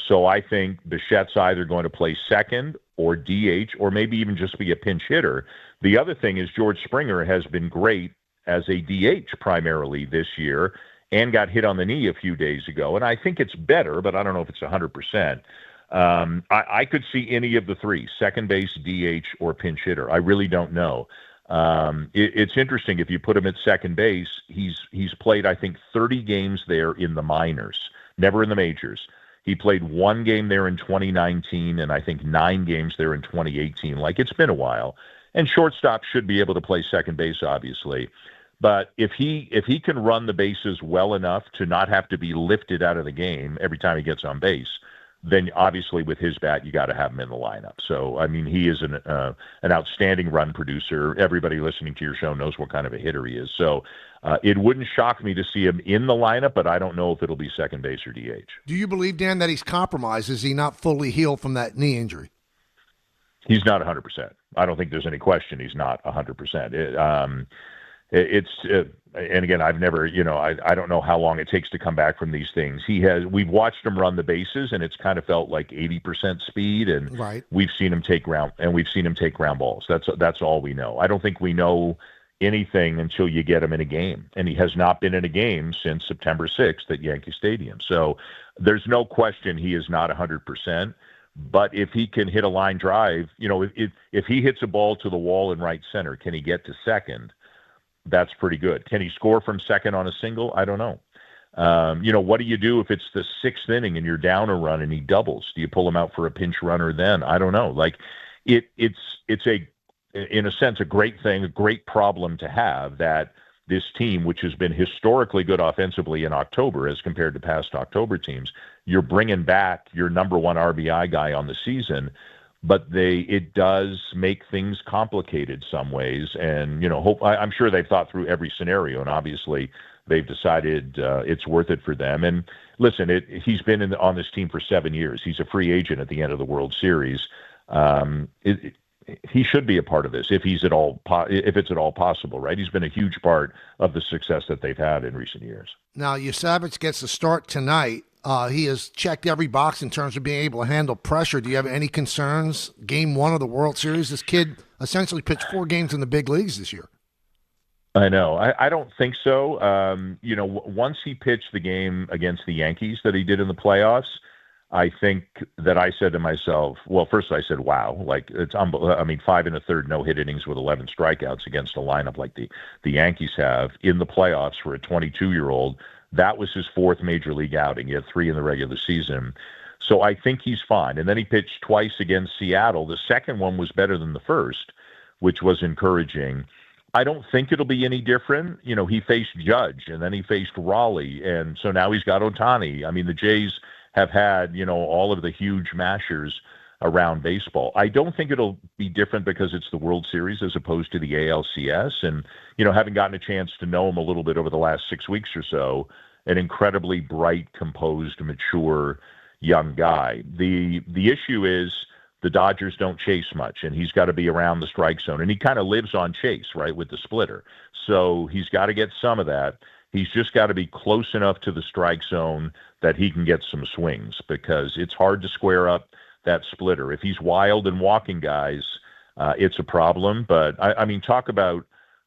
So I think Bichette's either going to play second or DH, or maybe even just be a pinch hitter. The other thing is George Springer has been great as a DH primarily this year, and got hit on the knee a few days ago. And I think it's better, but I don't know if it's 100%. I could see any of the three, second base, DH, or pinch hitter. I really don't know. It's interesting. If you put him at second base, he's played, I think, 30 games there in the minors, never in the majors. He played one game there in 2019 and I think 9 games there in 2018. Like, it's been a while. And shortstop should be able to play second base, obviously. But if he can run the bases well enough to not have to be lifted out of the game every time he gets on base, then obviously with his bat, you got to have him in the lineup. So, I mean, he is an outstanding run producer. Everybody listening to your show knows what kind of a hitter he is. So it wouldn't shock me to see him in the lineup, but I don't know if it'll be second base or DH. Do you believe, Dan, that he's compromised? Is he not fully healed from that knee injury? He's not 100%. I don't think there's any question he's not 100%. And again, I've never, I don't know how long it takes to come back from these things. We've watched him run the bases, and it's kind of felt like 80% speed, and right. We've seen him take ground balls. That's all we know. I don't think we know anything until you get him in a game, and he has not been in a game since September 6th at Yankee Stadium. So there's no question he is not 100%. But if he can hit a line drive, if he hits a ball to the wall in right center, can he get to second? That's pretty good. Can he score from second on a single? I don't know. What do you do if it's the 6th inning and you're down a run and he doubles? Do you pull him out for a pinch runner then? I don't know. Like, it's in a sense a great thing, a great problem to have, that this team, which has been historically good offensively in October as compared to past October teams, you're bringing back your number one RBI guy on the season, but it does make things complicated some ways. And, I'm sure they've thought through every scenario, and obviously they've decided it's worth it for them. And listen, he's been on this team for 7 years. He's a free agent at the end of the World Series. He should be a part of this if it's at all possible, right? He's been a huge part of the success that they've had in recent years. Now, Yusavich gets the start tonight. He has checked every box in terms of being able to handle pressure. Do you have any concerns? Game 1 of the World Series, this kid essentially pitched 4 games in the big leagues this year. I know. I don't think so. Once he pitched the game against the Yankees that he did in the playoffs, I think that I said to myself, well, first I said, wow, like it's 5 1/3 no-hit innings with 11 strikeouts against a lineup like the Yankees have in the playoffs for a 22-year-old. That was his 4th major league outing. He had 3 in the regular season. So I think he's fine. And then he pitched twice against Seattle. The second one was better than the first, which was encouraging. I don't think it'll be any different. He faced Judge, and then he faced Raleigh, and so now he's got Ohtani. I mean, the Jays have had, all of the huge mashers around baseball. I don't think it'll be different because it's the World Series as opposed to the ALCS. And, having gotten a chance to know him a little bit over the last 6 weeks or so, an incredibly bright, composed, mature young guy. The issue is the Dodgers don't chase much, and he's got to be around the strike zone. And he kind of lives on chase, right, with the splitter. So he's got to get some of that. He's just got to be close enough to the strike zone that he can get some swings, because it's hard to square up that splitter. If he's wild and walking guys, it's a problem. But, I mean, talk about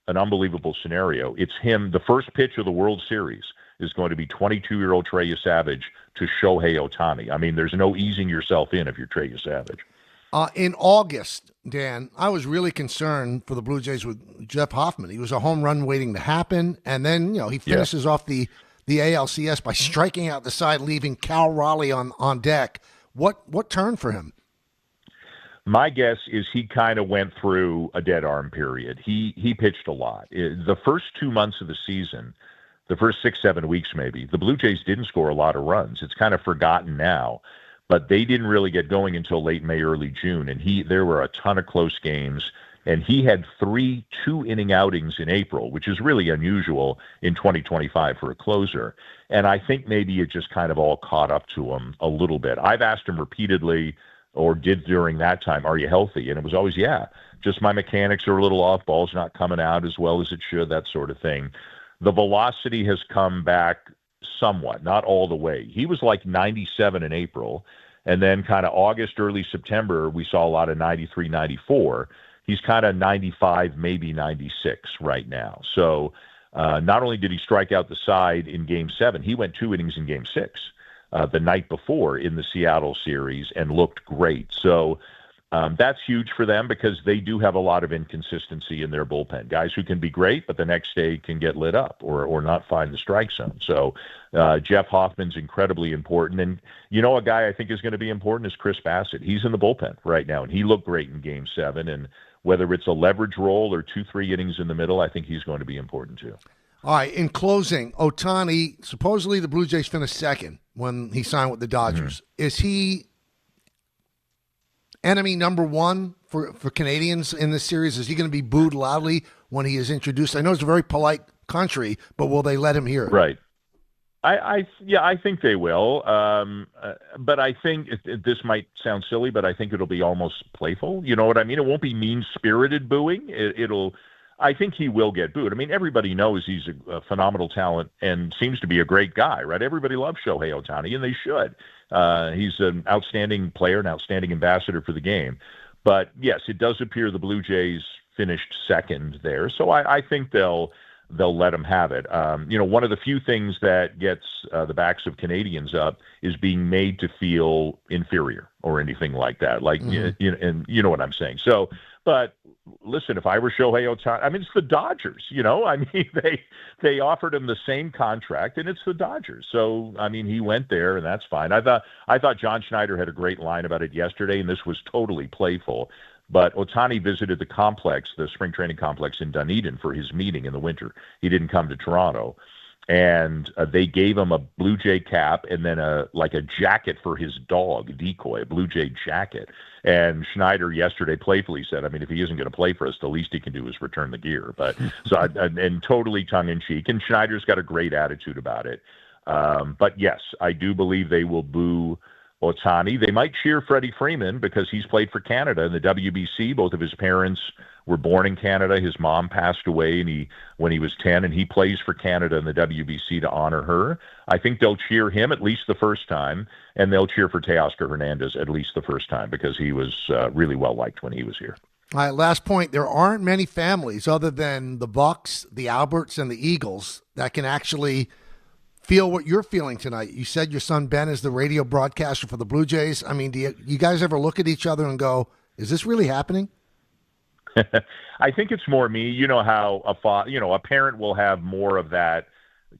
an unbelievable scenario. It's him. The first pitch of the World Series is going to be 22-year-old Trey Yusavich to Shohei Ohtani. I mean, there's no easing yourself in if you're Trey Yusavich. In August, Dan, I was really concerned for the Blue Jays with Jeff Hoffman. He was a home run waiting to happen, and then he finishes off the ALCS by striking out the side, leaving Cal Raleigh on deck. What turned for him? My guess is he kind of went through a dead arm period. He pitched a lot. The first 2 months of the season, the first 6-7 weeks maybe, the Blue Jays didn't score a lot of runs. It's kind of forgotten now. But they didn't really get going until late May, early June, and there were a ton of close games, and he had 3 2-inning outings in April, which is really unusual in 2025 for a closer. And I think maybe it just kind of all caught up to him a little bit. I've asked him repeatedly, or did during that time, are you healthy? And it was always, yeah, just my mechanics are a little off, ball's not coming out as well as it should, that sort of thing. The velocity has come back somewhat, not all the way. He was like 97 in April, and then kind of August, early September, we saw a lot of 93, 94. He's kind of 95, maybe 96 right now. So not only did he strike out the side in Game 7, he went 2 innings in Game 6 the night before in the Seattle series and looked great. So That's huge for them because they do have a lot of inconsistency in their bullpen. Guys who can be great, but the next day can get lit up or not find the strike zone. So Jeff Hoffman's incredibly important. And, a guy I think is going to be important is Chris Bassett. He's in the bullpen right now, and he looked great in Game 7. And whether it's a leverage role or 2-3 innings in the middle, I think he's going to be important too. All right, in closing, Ohtani, supposedly the Blue Jays finished second when he signed with the Dodgers. Is he enemy number one for Canadians in this series? Is he going to be booed loudly when he is introduced? I know it's a very polite country, but will they let him hear it? Right. I think they will. But I think this might sound silly, but I think it'll be almost playful. You know what I mean? It won't be mean-spirited booing. I think he will get booed. I mean, everybody knows he's a phenomenal talent and seems to be a great guy, right? Everybody loves Shohei Ohtani, and they should. He's an outstanding player, an outstanding ambassador for the game. But, yes, it does appear the Blue Jays finished second there. So I think they'll let him have it. One of the few things that gets the backs of Canadians up is being made to feel inferior or anything like that. Like, and you know what I'm saying. So, but listen, if I were Shohei Ohtani, I mean, it's the Dodgers, I mean, they offered him the same contract, and it's the Dodgers. So, I mean, he went there, and that's fine. I thought John Schneider had a great line about it yesterday, and this was totally playful. But Ohtani visited the complex, the spring training complex in Dunedin for his meeting in the winter. He didn't come to Toronto. And they gave him a Blue Jay cap and then a jacket for his dog, Decoy, a Blue Jay jacket. And Schneider yesterday playfully said, I mean, if he isn't going to play for us, the least he can do is return the gear. But and totally tongue-in-cheek. And Schneider's got a great attitude about it. But, yes, I do believe they will boo Ohtani. They might cheer Freddie Freeman because he's played for Canada in the WBC. Both of his parents were born in Canada. His mom passed away when he was 10, and he plays for Canada in the WBC to honor her. I think they'll cheer him at least the first time, and they'll cheer for Teoscar Hernandez at least the first time because he was really well-liked when he was here. All right, last point. There aren't many families other than the Bucks, the Alberts, and the Eagles that can actually feel what you're feeling tonight. You said your son Ben is the radio broadcaster for the Blue Jays. I mean, do you guys ever look at each other and go, is this really happening? I think it's more me. You know how a parent will have more of that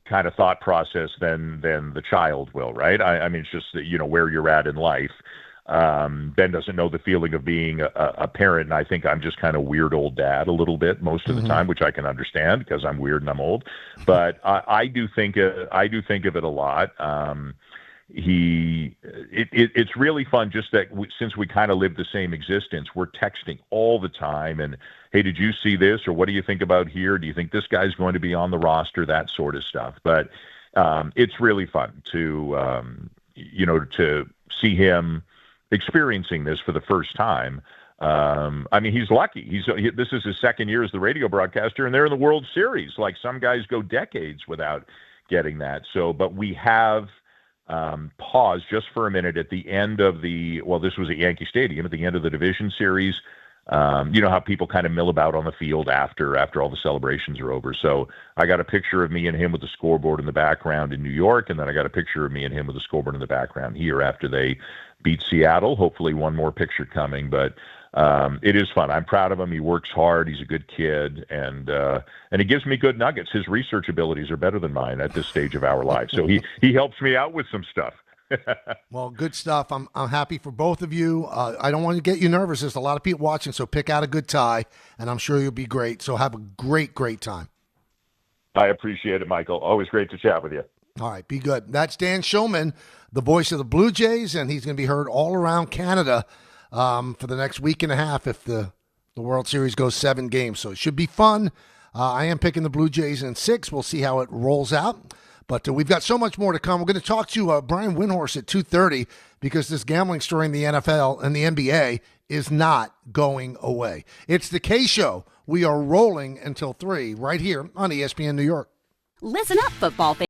kind of thought process than the child will, right? I mean, it's just that, where you're at in life. Ben doesn't know the feeling of being a parent, and I think I'm just kind of weird old dad a little bit most of the time, which I can understand because I'm weird and I'm old. But I do think of it a lot. It's really fun just that since we kind of live the same existence, we're texting all the time and, hey, did you see this? Or what do you think about here? Do you think this guy's going to be on the roster? That sort of stuff. But it's really fun to see him experiencing this for the first time. I mean, he's lucky. This is his second year as the radio broadcaster, and they're in the World Series. Like some guys go decades without getting that. So, but we have paused just for a minute at the end of this was at Yankee Stadium at the end of the division series. You know how people kind of mill about on the field after all the celebrations are over. So I got a picture of me and him with the scoreboard in the background in New York, and then I got a picture of me and him with the scoreboard in the background here after they beat Seattle. Hopefully one more picture coming, but it is fun. I'm proud of him. He works hard. He's a good kid, and he gives me good nuggets. His research abilities are better than mine at this stage of our life. So he helps me out with some stuff. Well, good stuff. I'm happy for both of you. I don't want to get you nervous. There's a lot of people watching, so pick out a good tie, and I'm sure you'll be great. So have a great time. I appreciate it, Michael. Always great to chat with you. All right, be good. That's Dan Shulman, the voice of the Blue Jays, and he's going to be heard all around Canada for the next week and a half if the World Series goes 7 games. So it should be fun. I am picking the Blue Jays in 6. We'll see how it rolls out. But we've got so much more to come. We're going to talk to Brian Windhorst at 2:30 because this gambling story in the NFL and the NBA is not going away. It's the K Show. We are rolling until 3 right here on ESPN New York. Listen up, football fans.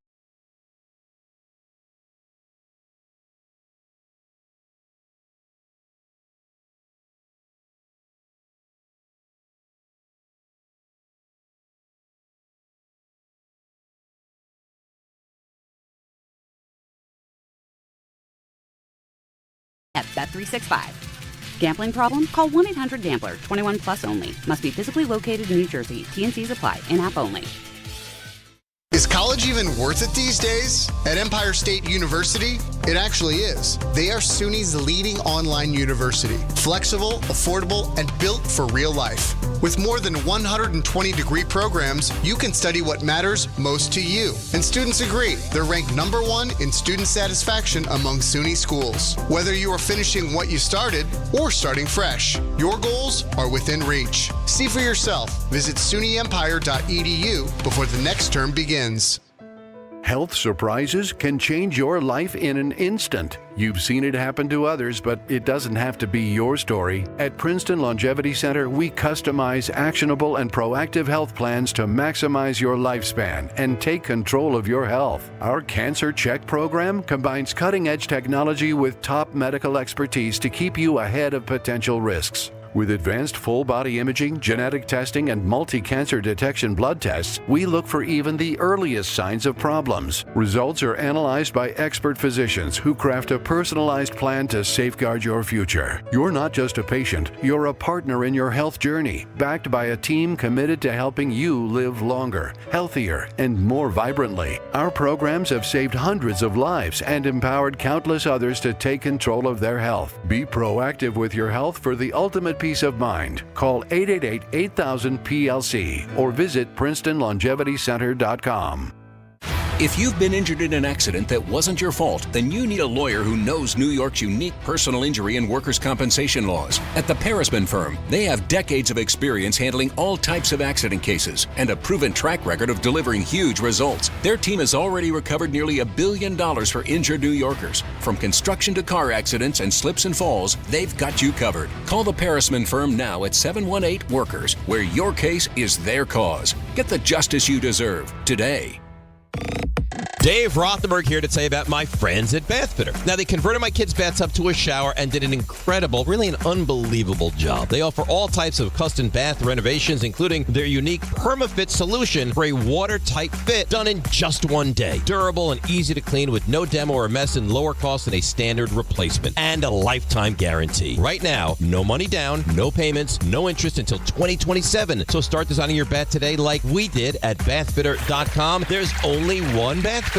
At Bet365. Gambling problem? Call 1-800-GAMBLER. 21 plus only. Must be physically located in New Jersey. T&Cs apply. In-app only. Is college even worth it these days? At Empire State University, it actually is. They are SUNY's leading online university. Flexible, affordable, and built for real life. With more than 120 degree programs, you can study what matters most to you. And students agree. They're ranked #1 in student satisfaction among SUNY schools. Whether you are finishing what you started or starting fresh, your goals are within reach. See for yourself. Visit SUNYEmpire.edu before the next term begins. Health surprises can change your life in an instant. You've seen it happen to others, but it doesn't have to be your story. At Princeton Longevity Center, we customize actionable and proactive health plans to maximize your lifespan and take control of your health. Our Cancer Check program combines cutting-edge technology with top medical expertise to keep you ahead of potential risks. With advanced full-body imaging, genetic testing, and multi-cancer detection blood tests, we look for even the earliest signs of problems. Results are analyzed by expert physicians who craft a personalized plan to safeguard your future. You're not just a patient, you're a partner in your health journey, backed by a team committed to helping you live longer, healthier, and more vibrantly. Our programs have saved hundreds of lives and empowered countless others to take control of their health. Be proactive with your health for the ultimate peace of mind. Call 888-8000-PLC or visit PrincetonLongevityCenter.com. If you've been injured in an accident that wasn't your fault, then you need a lawyer who knows New York's unique personal injury and workers' compensation laws. At the Parisman Firm, they have decades of experience handling all types of accident cases and a proven track record of delivering huge results. Their team has already recovered nearly $1 billion for injured New Yorkers. From construction to car accidents and slips and falls, they've got you covered. Call the Parisman Firm now at 718-WORKERS, where your case is their cause. Get the justice you deserve today. Dave Rothenberg here to tell you about my friends at Bathfitter. Now, they converted my kids' bathtub to a shower and did an incredible, really an unbelievable job. They offer all types of custom bath renovations, including their unique PermaFit solution for a watertight fit done in just one day. Durable and easy to clean with no demo or mess and lower cost than a standard replacement. And a lifetime guarantee. Right now, no money down, no payments, no interest until 2027. So start designing your bath today like we did at bathfitter.com. There's only one Bathfitter.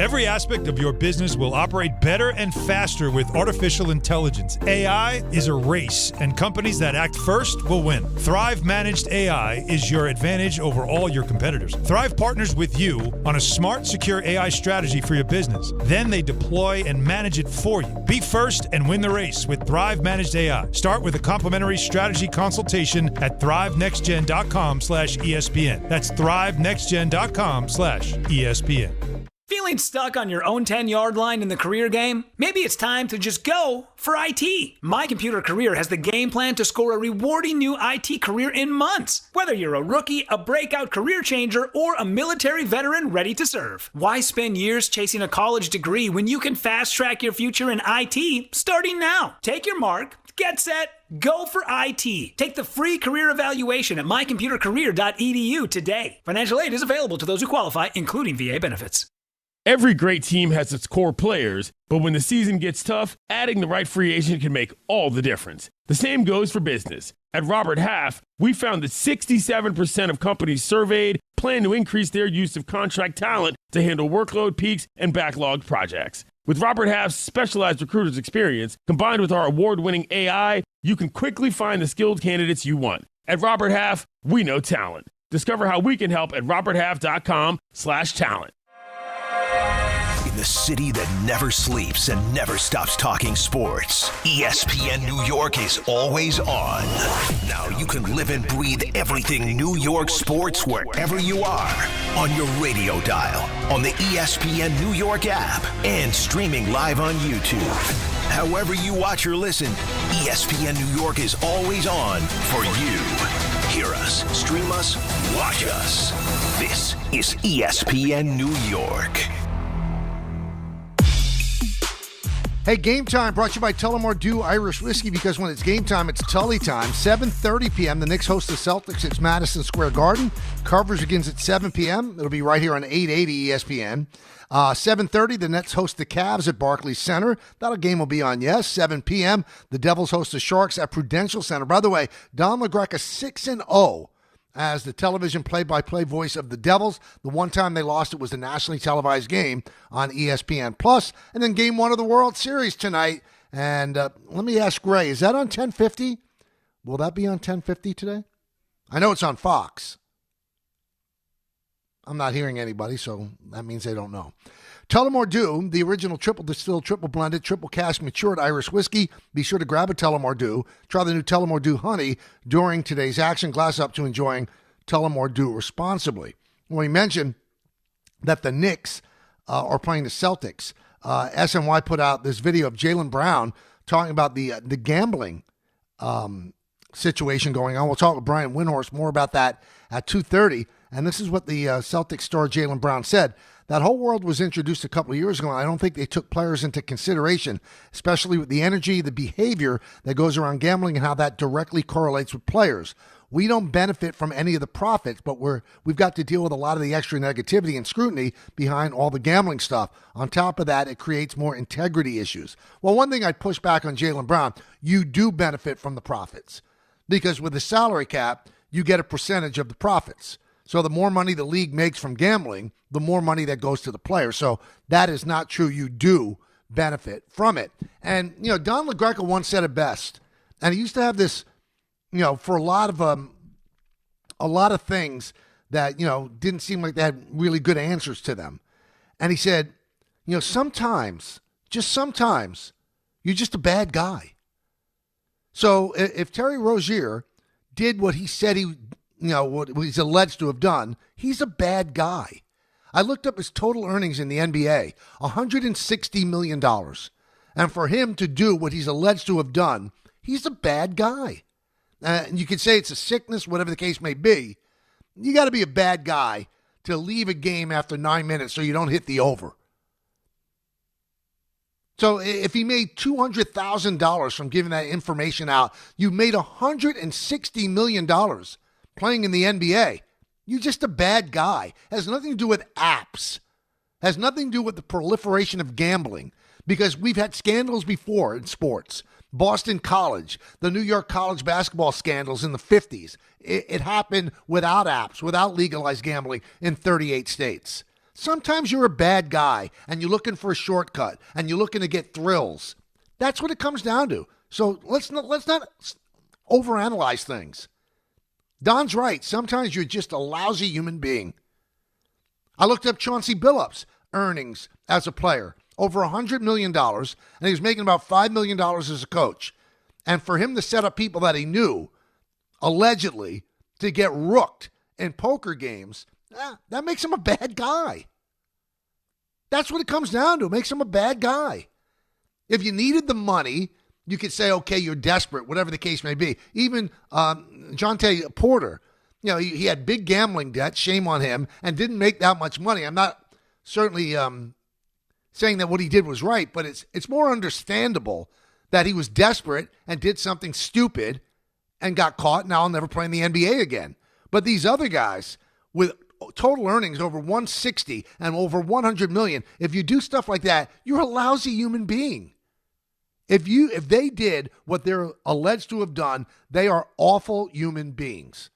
Every aspect of your business will operate better and faster with artificial intelligence. AI is a race, and companies that act first will win. Thrive Managed AI is your advantage over all your competitors. Thrive partners with you on a smart, secure AI strategy for your business. Then they deploy and manage it for you. Be first and win the race with Thrive Managed AI. Start with a complimentary strategy consultation at thrivenextgen.com/ESPN. That's thrivenextgen.com/ESPN. Feeling stuck on your own 10-yard line in the career game? Maybe it's time to just go for IT. My Computer Career has the game plan to score a rewarding new IT career in months. Whether you're a rookie, a breakout career changer, or a military veteran ready to serve. Why spend years chasing a college degree when you can fast-track your future in IT starting now? Take your mark, get set, go for IT. Take the free career evaluation at mycomputercareer.edu today. Financial aid is available to those who qualify, including VA benefits. Every great team has its core players, but when the season gets tough, adding the right free agent can make all the difference. The same goes for business. At Robert Half, we found that 67% of companies surveyed plan to increase their use of contract talent to handle workload peaks and backlogged projects. With Robert Half's specialized recruiters experience, combined with our award-winning AI, you can quickly find the skilled candidates you want. At Robert Half, we know talent. Discover how we can help at roberthalf.com/talent. In the city that never sleeps and never stops talking sports, ESPN New York is always on. Now you can live and breathe everything New York sports wherever you are. On your radio dial, on the ESPN New York app, and streaming live on YouTube. However you watch or listen, ESPN New York is always on for you. Hear us, stream us, watch us. This is ESPN New York. Hey, Game Time brought to you by Tullamore Dew Irish Whiskey, because when it's game time, it's Tully time. 7:30 p.m., the Knicks host the Celtics. It's Madison Square Garden. Coverage begins at 7 p.m. It'll be right here on 880 ESPN. 7:30, the Nets host the Cavs at Barclays Center. That game will be on, yes. 7 p.m., the Devils host the Sharks at Prudential Center. By the way, Don LaGreca 6-0 as the television play-by-play voice of the Devils. The one time they lost, it was the nationally televised game on ESPN+. And then game one of the World Series tonight. And let me ask Ray, is that on 1050? Will that be on 1050 today? I know it's on Fox. I'm not hearing anybody, so that means they don't know. Tullamore Dew, the original triple distilled, triple blended, triple cask matured Irish whiskey. Be sure to grab a Tullamore Dew. Try the new Tullamore Dew Honey during today's action. Glass up to enjoying Tullamore Dew responsibly. We mentioned that the Knicks are playing the Celtics. SNY put out this video of Jaylen Brown talking about the gambling situation going on. We'll talk with Brian Windhorst more about that at 2:30. And this is what the Celtics star Jaylen Brown said. That whole world was introduced a couple of years ago, and I don't think they took players into consideration, especially with the energy, the behavior that goes around gambling and how that directly correlates with players. We don't benefit from any of the profits, but we've got to deal with a lot of the extra negativity and scrutiny behind all the gambling stuff. On top of that, it creates more integrity issues. Well, one thing I'd push back on Jaylen Brown, you do benefit from the profits, because with the salary cap, you get a percentage of the profits. So the more money the league makes from gambling, the more money that goes to the player. So that is not true. You do benefit from it. And, Don LaGreca once said it best. And he used to have this, for a lot of things that, didn't seem like they had really good answers to them. And he said, sometimes, just sometimes, you're just a bad guy. So if Terry Rozier did what he said what he's alleged to have done, he's a bad guy. I looked up his total earnings in the NBA, $160 million. And for him to do what he's alleged to have done, he's a bad guy. And you could say it's a sickness, whatever the case may be. You got to be a bad guy to leave a game after 9 minutes so you don't hit the over. So if he made $200,000 from giving that information out, you made $160 million playing in the NBA. You're just a bad guy. It has nothing to do with apps. It has nothing to do with the proliferation of gambling, because we've had scandals before in sports. Boston College, the New York college basketball scandals in the 50s. It happened without apps, without legalized gambling in 38 states. Sometimes you're a bad guy and you're looking for a shortcut and you're looking to get thrills. That's what it comes down to. So let's not overanalyze things. Don's right. Sometimes you're just a lousy human being. I looked up Chauncey Billups' earnings as a player, over $100 million, and he was making about $5 million as a coach. And for him to set up people that he knew, allegedly, to get rooked in poker games, that makes him a bad guy. That's what it comes down to. It makes him a bad guy. If you needed the money, you could say, okay, you're desperate, whatever the case may be. Even Jonte Porter, he had big gambling debt, shame on him, and didn't make that much money. I'm not certainly saying that what he did was right, but it's more understandable that he was desperate and did something stupid and got caught. Now I'll never play in the NBA again. But these other guys with total earnings over 160 and over 100 million, if you do stuff like that, you're a lousy human being. If they did what they're alleged to have done, they are awful human beings.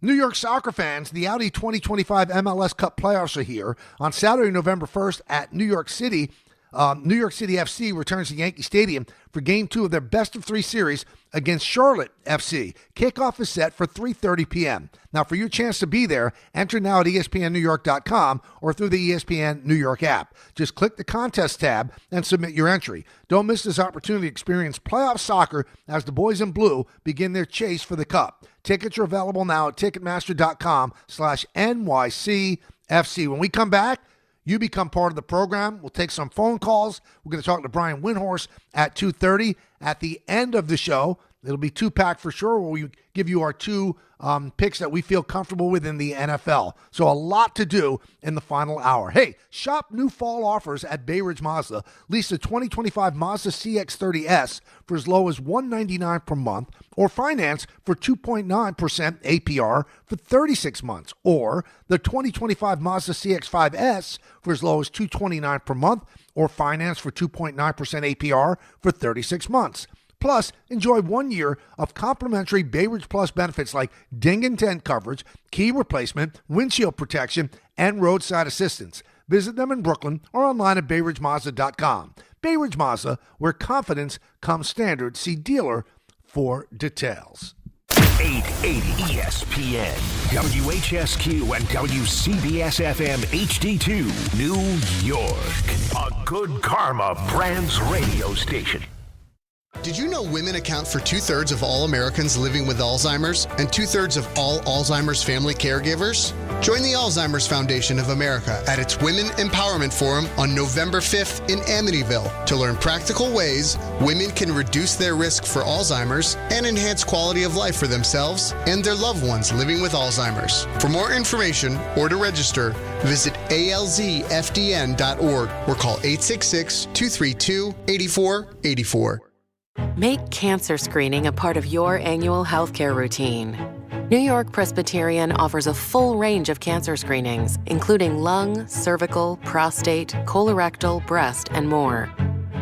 New York soccer fans, the Audi 2025 MLS Cup playoffs are here. On Saturday, November 1st at New York City FC returns to Yankee Stadium for Game 2 of their best-of-3 series against Charlotte FC. Kickoff is set for 3:30 p.m. Now, for your chance to be there, enter now at ESPNNewYork.com or through the ESPN New York app. Just click the contest tab and submit your entry. Don't miss this opportunity to experience playoff soccer as the boys in blue begin their chase for the Cup. Tickets are available now at Ticketmaster.com/NYCFC. When we come back, you become part of the program. We'll take some phone calls. We're going to talk to Brian Windhorst at 2:30. At the end of the show, It'll be two-pack for sure, where we give you our two picks that we feel comfortable with in the NFL. So a lot to do in the final hour. Hey, shop new fall offers at Bay Ridge Mazda. Lease a 2025 Mazda CX-30S for as low as $199 per month, or finance for 2.9% APR for 36 months, or the 2025 Mazda CX-5S for as low as $229 per month, or finance for 2.9% APR for 36 months. Plus, enjoy 1 year of complimentary Bay Ridge Plus benefits like ding and dent coverage, key replacement, windshield protection, and roadside assistance. Visit them in Brooklyn or online at BayRidgeMazda.com. Bay Ridge Mazda, where confidence comes standard. See dealer for details. 880 ESPN, WHSQ, and WCBS-FM HD2, New York. A Good Karma Brands radio station. Did you know women account for 2/3 of all Americans living with Alzheimer's and 2/3 of all Alzheimer's family caregivers? Join the Alzheimer's Foundation of America at its Women Empowerment Forum on November 5th in Amityville to learn practical ways women can reduce their risk for Alzheimer's and enhance quality of life for themselves and their loved ones living with Alzheimer's. For more information or to register, visit alzfdn.org or call 866-232-8484. Make cancer screening a part of your annual healthcare routine. New York Presbyterian offers a full range of cancer screenings, including lung, cervical, prostate, colorectal, breast, and more.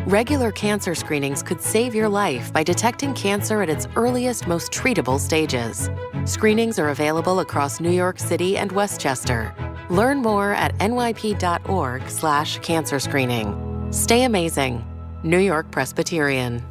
Regular cancer screenings could save your life by detecting cancer at its earliest, most treatable stages. Screenings are available across New York City and Westchester. Learn more at nyp.org/cancer screening. Stay amazing. New York Presbyterian.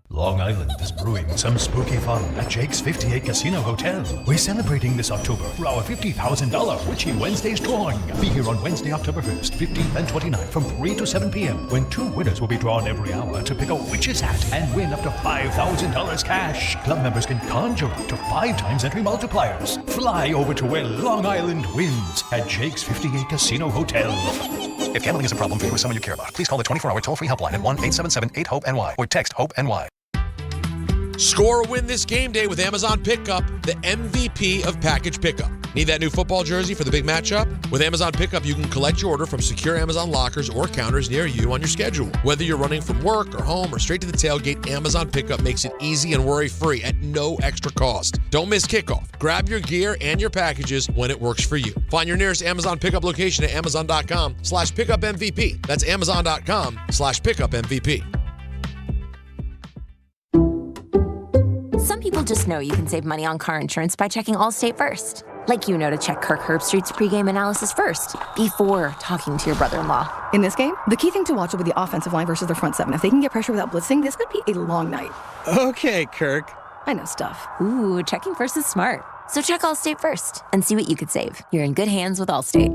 Long Island is brewing some spooky fun at Jake's 58 Casino Hotel. We're celebrating this October for our $50,000 Witchy Wednesdays drawing. Be here on Wednesday, October 1st, 15th, and 29th from 3 to 7 p.m. when 2 winners will be drawn every hour to pick a witch's hat and win up to $5,000 cash. Club members can conjure up to 5 times entry multipliers. Fly over to where Long Island wins at Jake's 58 Casino Hotel. If gambling is a problem for you or someone you care about, please call the 24-hour toll-free helpline at 1-877-8-HOPE-NY or text HOPE-NY. Score a win this game day with Amazon Pickup, the MVP of package pickup. Need that new football jersey for the big matchup? With Amazon Pickup, you can collect your order from secure Amazon lockers or counters near you on your schedule. Whether you're running from work or home or straight to the tailgate, Amazon Pickup makes it easy and worry-free at no extra cost. Don't miss kickoff. Grab your gear and your packages when it works for you. Find your nearest Amazon Pickup location at amazon.com/pickupmvp. That's amazon.com/pickupmvp. Some people just know you can save money on car insurance by checking Allstate first. Like you know to check Kirk Herbstreit's pregame analysis first, before talking to your brother-in-law. In this game, the key thing to watch will be the offensive line versus their front seven. If they can get pressure without blitzing, this could be a long night. Okay, Kirk. I know stuff. Ooh, checking first is smart. So check Allstate first and see what you could save. You're in good hands with Allstate.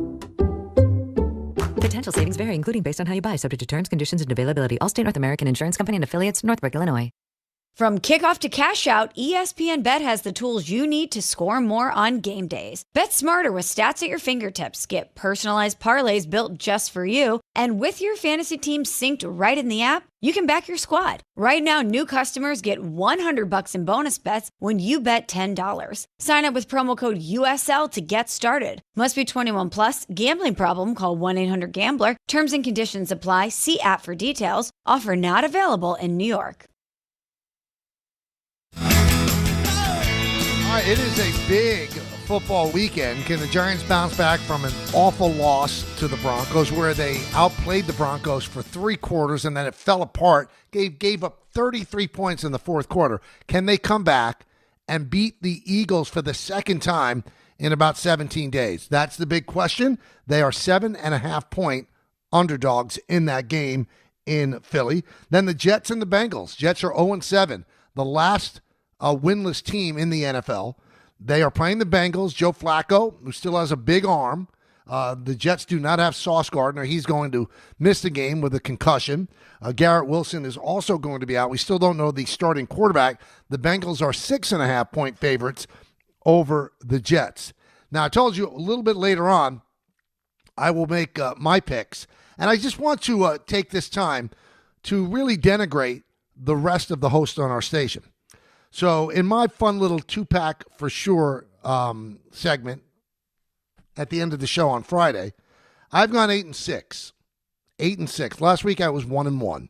Potential savings vary, including based on how you buy, subject to terms, conditions, and availability. Allstate North American Insurance Company and affiliates, Northbrook, Illinois. From kickoff to cash out, ESPN Bet has the tools you need to score more on game days. Bet smarter with stats at your fingertips. Get personalized parlays built just for you. And with your fantasy team synced right in the app, you can back your squad. Right now, new customers get $100 in bonus bets when you bet $10. Sign up with promo code USL to get started. Must be 21 plus. Gambling problem? Call 1-800-GAMBLER. Terms and conditions apply. See app for details. Offer not available in New York. All right, it is a big football weekend. Can the Giants bounce back from an awful loss to the Broncos where they outplayed the Broncos for 3 quarters and then it fell apart, gave up 33 points in the fourth quarter? Can they come back and beat the Eagles for the second time in about 17 days? That's the big question. They are 7.5-point underdogs in that game in Philly. Then the Jets and the Bengals. Jets are 0-7, the last winless team in the NFL. They are playing the Bengals. Joe Flacco, who still has a big arm. The Jets do not have Sauce Gardner. He's going to miss the game with a concussion. Garrett Wilson is also going to be out. We still don't know the starting quarterback. The Bengals are 6.5-point favorites over the Jets. Now, I told you a little bit later on, I will make my picks. And I just want to take this time to really denigrate the rest of the hosts on our station. So in my fun little 2-pack for sure segment at the end of the show on Friday, I've gone 8-6. 8-6. Last week I was 1-1.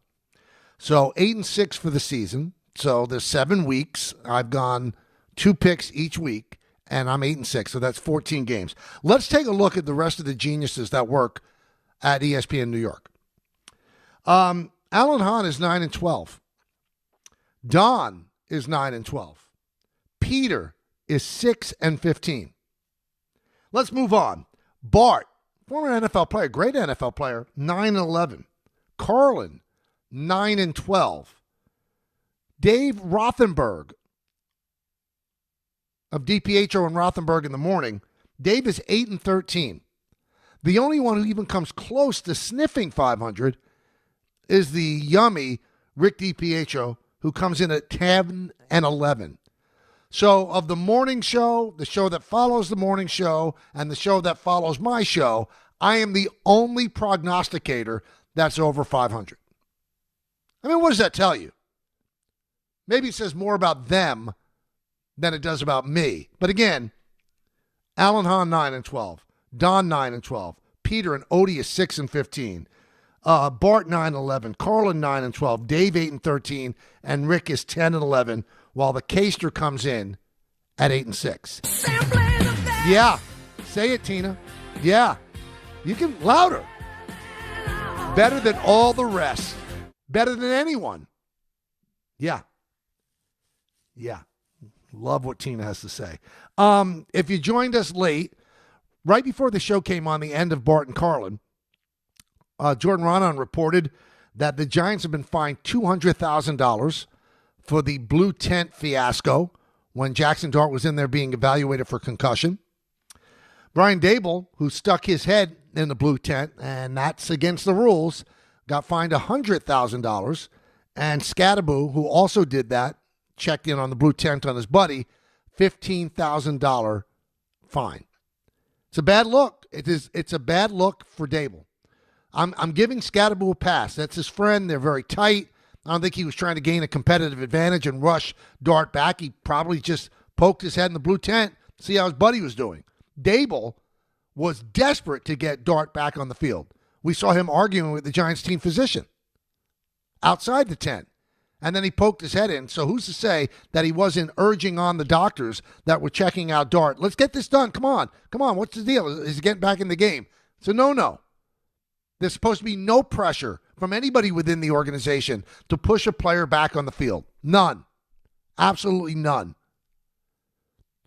So 8-6 for the season. So there's 7 weeks. I've gone 2 picks each week, and I'm 8-6. So that's 14 games. Let's take a look at the rest of the geniuses that work at ESPN New York. Alan Hahn is 9-12. Don is 9-12. Peter is 6-15. Let's move on. Bart, former NFL player, great NFL player, 9-11. Carlin, 9-12. Dave Rothenberg of DPHO and Rothenberg in the Morning. Dave is 8-13. The only one who even comes close to sniffing 500 is the yummy Rick DPHO, who comes in at 10-11. So of the morning show, the show that follows the morning show, and the show that follows my show, I am the only prognosticator that's over 500. I mean, what does that tell you? Maybe it says more about them than it does about me. But again, Alan Hahn, 9-12. Don, 9-12. Peter and Odie is 6-15. Bart, 9-11. Carlin, 9-12. Dave, 8-13. And Rick is 10-11, while the Caster comes in at 8-6. Yeah. Say it, Tina. Yeah. You can louder. Better than all the rest. Better than anyone. Yeah. Yeah. Love what Tina has to say. If you joined us late, right before the show came on, the end of Bart and Carlin, Jordan Ronan reported that the Giants have been fined $200,000 for the blue tent fiasco when Jackson Dart was in there being evaluated for concussion. Brian Dable, who stuck his head in the blue tent, and that's against the rules, got fined $100,000. And Scattaboo, who also did that, checked in on the blue tent on his buddy, $15,000 fine. It's a bad look. It's a bad look for Dable. I'm giving Scattaboo a pass. That's his friend. They're very tight. I don't think he was trying to gain a competitive advantage and rush Dart back. He probably just poked his head in the blue tent, see how his buddy was doing. Dable was desperate to get Dart back on the field. We saw him arguing with the Giants team physician outside the tent. And then he poked his head in. So who's to say that he wasn't urging on the doctors that were checking out Dart? Let's get this done. Come on. What's the deal? Is he getting back in the game? So no. There's supposed to be no pressure from anybody within the organization to push a player back on the field. None. Absolutely none.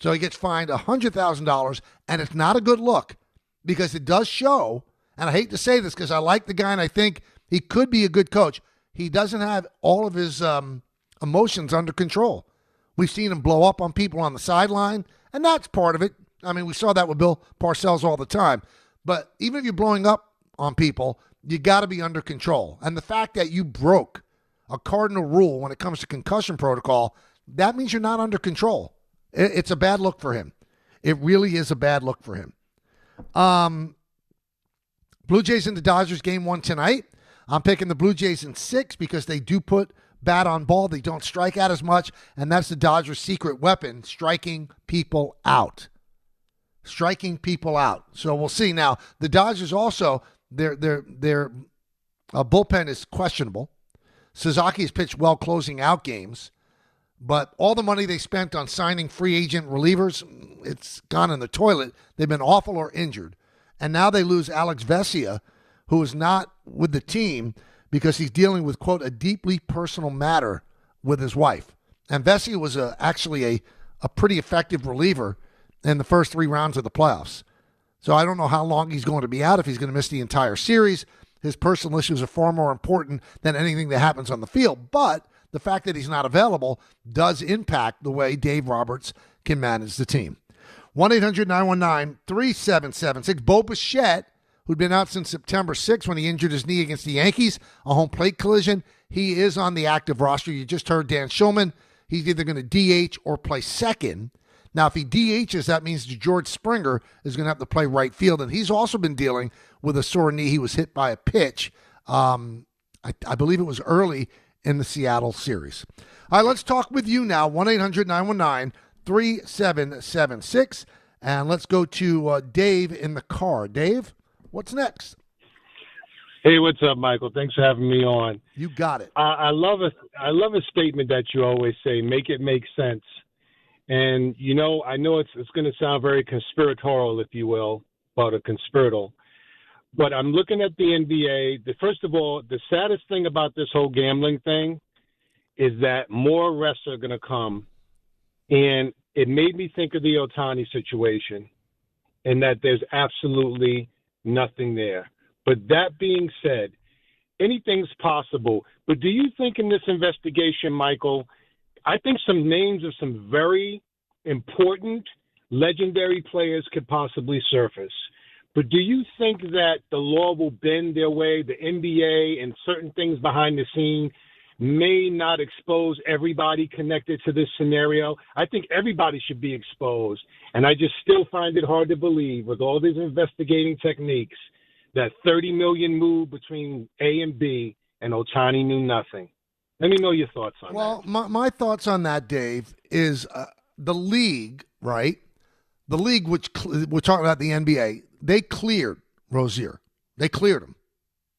So he gets fined $100,000, and it's not a good look because it does show, and I hate to say this because I like the guy and I think he could be a good coach. He doesn't have all of his emotions under control. We've seen him blow up on people on the sideline, and that's part of it. I mean, we saw that with Bill Parcells all the time. But even if you're blowing up on people, you got to be under control. And the fact that you broke a cardinal rule when it comes to concussion protocol, that means you're not under control. It's a bad look for him. It really is a bad look for him. Blue Jays and the Dodgers, game 1 tonight. I'm picking the Blue Jays in 6 because they do put bat on ball. They don't strike out as much, and that's the Dodgers' secret weapon, striking people out. Striking people out. So we'll see. Now, the Dodgers also, their bullpen is questionable. Suzuki's pitched well closing out games, but all the money they spent on signing free agent relievers, it's gone in the toilet. They've been awful or injured. And now they lose Alex Vesia, who is not with the team because he's dealing with, quote, a deeply personal matter with his wife. And Vesia was actually a pretty effective reliever in the first 3 rounds of the playoffs. So I don't know how long he's going to be out, if he's going to miss the entire series. His personal issues are far more important than anything that happens on the field. But the fact that he's not available does impact the way Dave Roberts can manage the team. 1-800-919-3776. Bo Bichette, who'd been out since September 6th when he injured his knee against the Yankees, a home plate collision. He is on the active roster. You just heard Dan Shulman. He's either going to DH or play second. Now, if he DHs, that means George Springer is going to have to play right field, and he's also been dealing with a sore knee. He was hit by a pitch. I believe it was early in the Seattle series. All right, let's talk with you now, 1-800-919-3776. And let's go to Dave in the car. Dave, what's next? Hey, what's up, Michael? Thanks for having me on. You got it. I love a statement that you always say, make it make sense. And, I know it's going to sound very conspiratorial, if you will, about a conspiratorial. But I'm looking at the NBA. First of all, the saddest thing about this whole gambling thing is that more arrests are going to come. And it made me think of the Ohtani situation and that there's absolutely nothing there. But that being said, anything's possible. But do you think in this investigation, Michael, I think some names of some very important, legendary players could possibly surface. But do you think that the law will bend their way, the NBA and certain things behind the scene may not expose everybody connected to this scenario? I think everybody should be exposed. And I just still find it hard to believe with all these investigating techniques that 30 million move between A and B and Ohtani knew nothing. Let me know your thoughts on that. Well, my thoughts on that, Dave, is the league, right? The league, which we're talking about the NBA, they cleared Rozier. They cleared him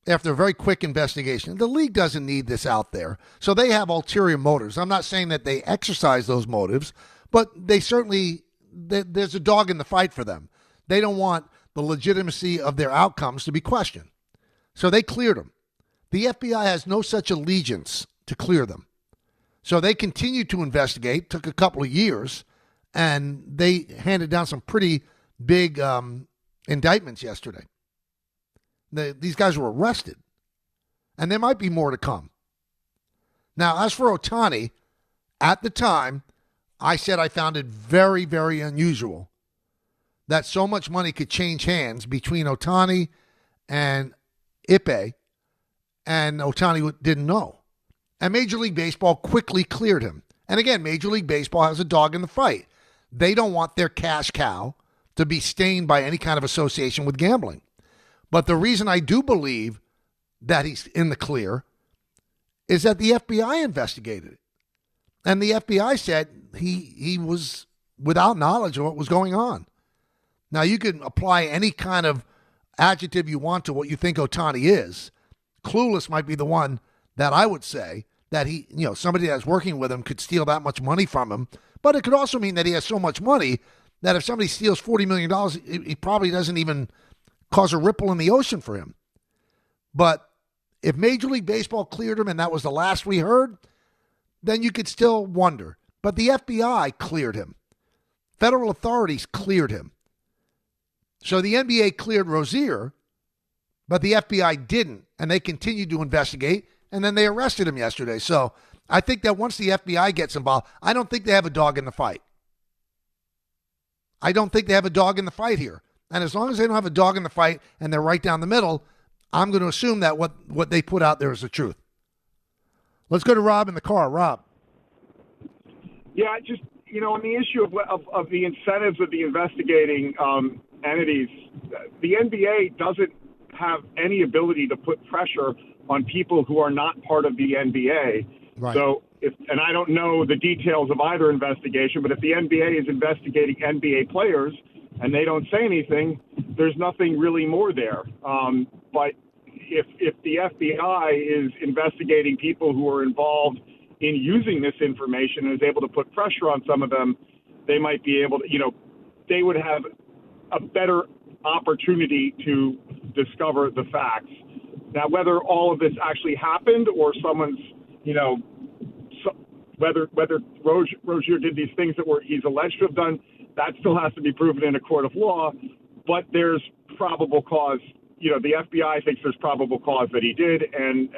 after a very quick investigation. The league doesn't need this out there. So they have ulterior motives. I'm not saying that they exercise those motives, but they certainly, there's a dog in the fight for them. They don't want the legitimacy of their outcomes to be questioned. So they cleared them. The FBI has no such allegiance to clear them. So they continued to investigate, took a couple of years, and they handed down some pretty big indictments yesterday. These guys were arrested, and there might be more to come. Now, as for Ohtani, at the time, I said I found it very, very unusual that so much money could change hands between Ohtani and Ipe, and Ohtani didn't know. And Major League Baseball quickly cleared him. And again, Major League Baseball has a dog in the fight. They don't want their cash cow to be stained by any kind of association with gambling. But the reason I do believe that he's in the clear is that the FBI investigated it. And the FBI said he was without knowledge of what was going on. Now, you can apply any kind of adjective you want to what you think Ohtani is. Clueless might be the one that I would say that he, somebody that's working with him could steal that much money from him. But it could also mean that he has so much money that if somebody steals $40 million, it probably doesn't even cause a ripple in the ocean for him. But if Major League Baseball cleared him and that was the last we heard, then you could still wonder. But the FBI cleared him. Federal authorities cleared him. So the NBA cleared Rozier, but the FBI didn't, and they continued to investigate, and then they arrested him yesterday. So I think that once the FBI gets involved, I don't think they have a dog in the fight. I don't think they have a dog in the fight here. And as long as they don't have a dog in the fight and they're right down the middle, I'm going to assume that what they put out there is the truth. Let's go to Rob in the car. Rob. Yeah, just, on the issue of the incentives of the investigating entities, the NBA doesn't have any ability to put pressure on people who are not part of the NBA. Right. So, and I don't know the details of either investigation, but if the NBA is investigating NBA players and they don't say anything, there's nothing really more there. But if the FBI is investigating people who are involved in using this information and is able to put pressure on some of them, they might be able to, they would have a better opportunity to discover the facts. Now, whether all of this actually happened or someone's, whether Rozier did these things that he's alleged to have done, that still has to be proven in a court of law. But there's probable cause. The FBI thinks there's probable cause that he did, and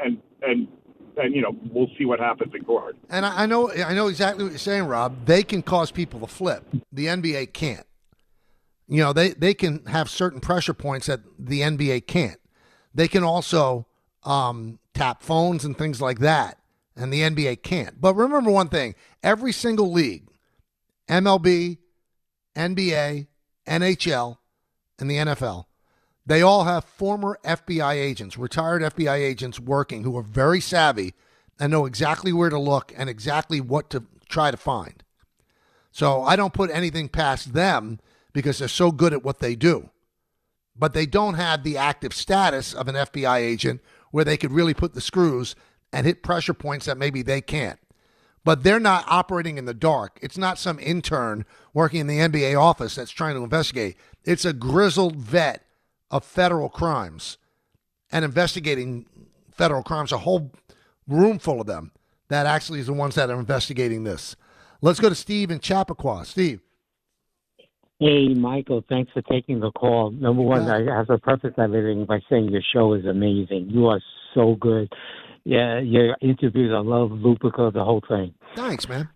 we'll see what happens in court. And I know exactly what you're saying, Rob. They can cause people to flip. The NBA can't. They can have certain pressure points that the NBA can't. They can also tap phones and things like that, and the NBA can't. But remember one thing. Every single league, MLB, NBA, NHL, and the NFL, they all have former FBI agents, retired FBI agents working who are very savvy and know exactly where to look and exactly what to try to find. So I don't put anything past them because they're so good at what they do. But they don't have the active status of an FBI agent where they could really put the screws and hit pressure points that maybe they can't. But they're not operating in the dark. It's not some intern working in the NBA office that's trying to investigate. It's a grizzled vet of federal crimes and investigating federal crimes, a whole room full of them that actually is the ones that are investigating this. Let's go to Steve in Chappaqua. Steve. Hey, Michael, thanks for taking the call. Number one, I have to preface everything by saying your show is amazing. You are so good. Yeah, your interviews, I love Lupica, the whole thing. Thanks, man.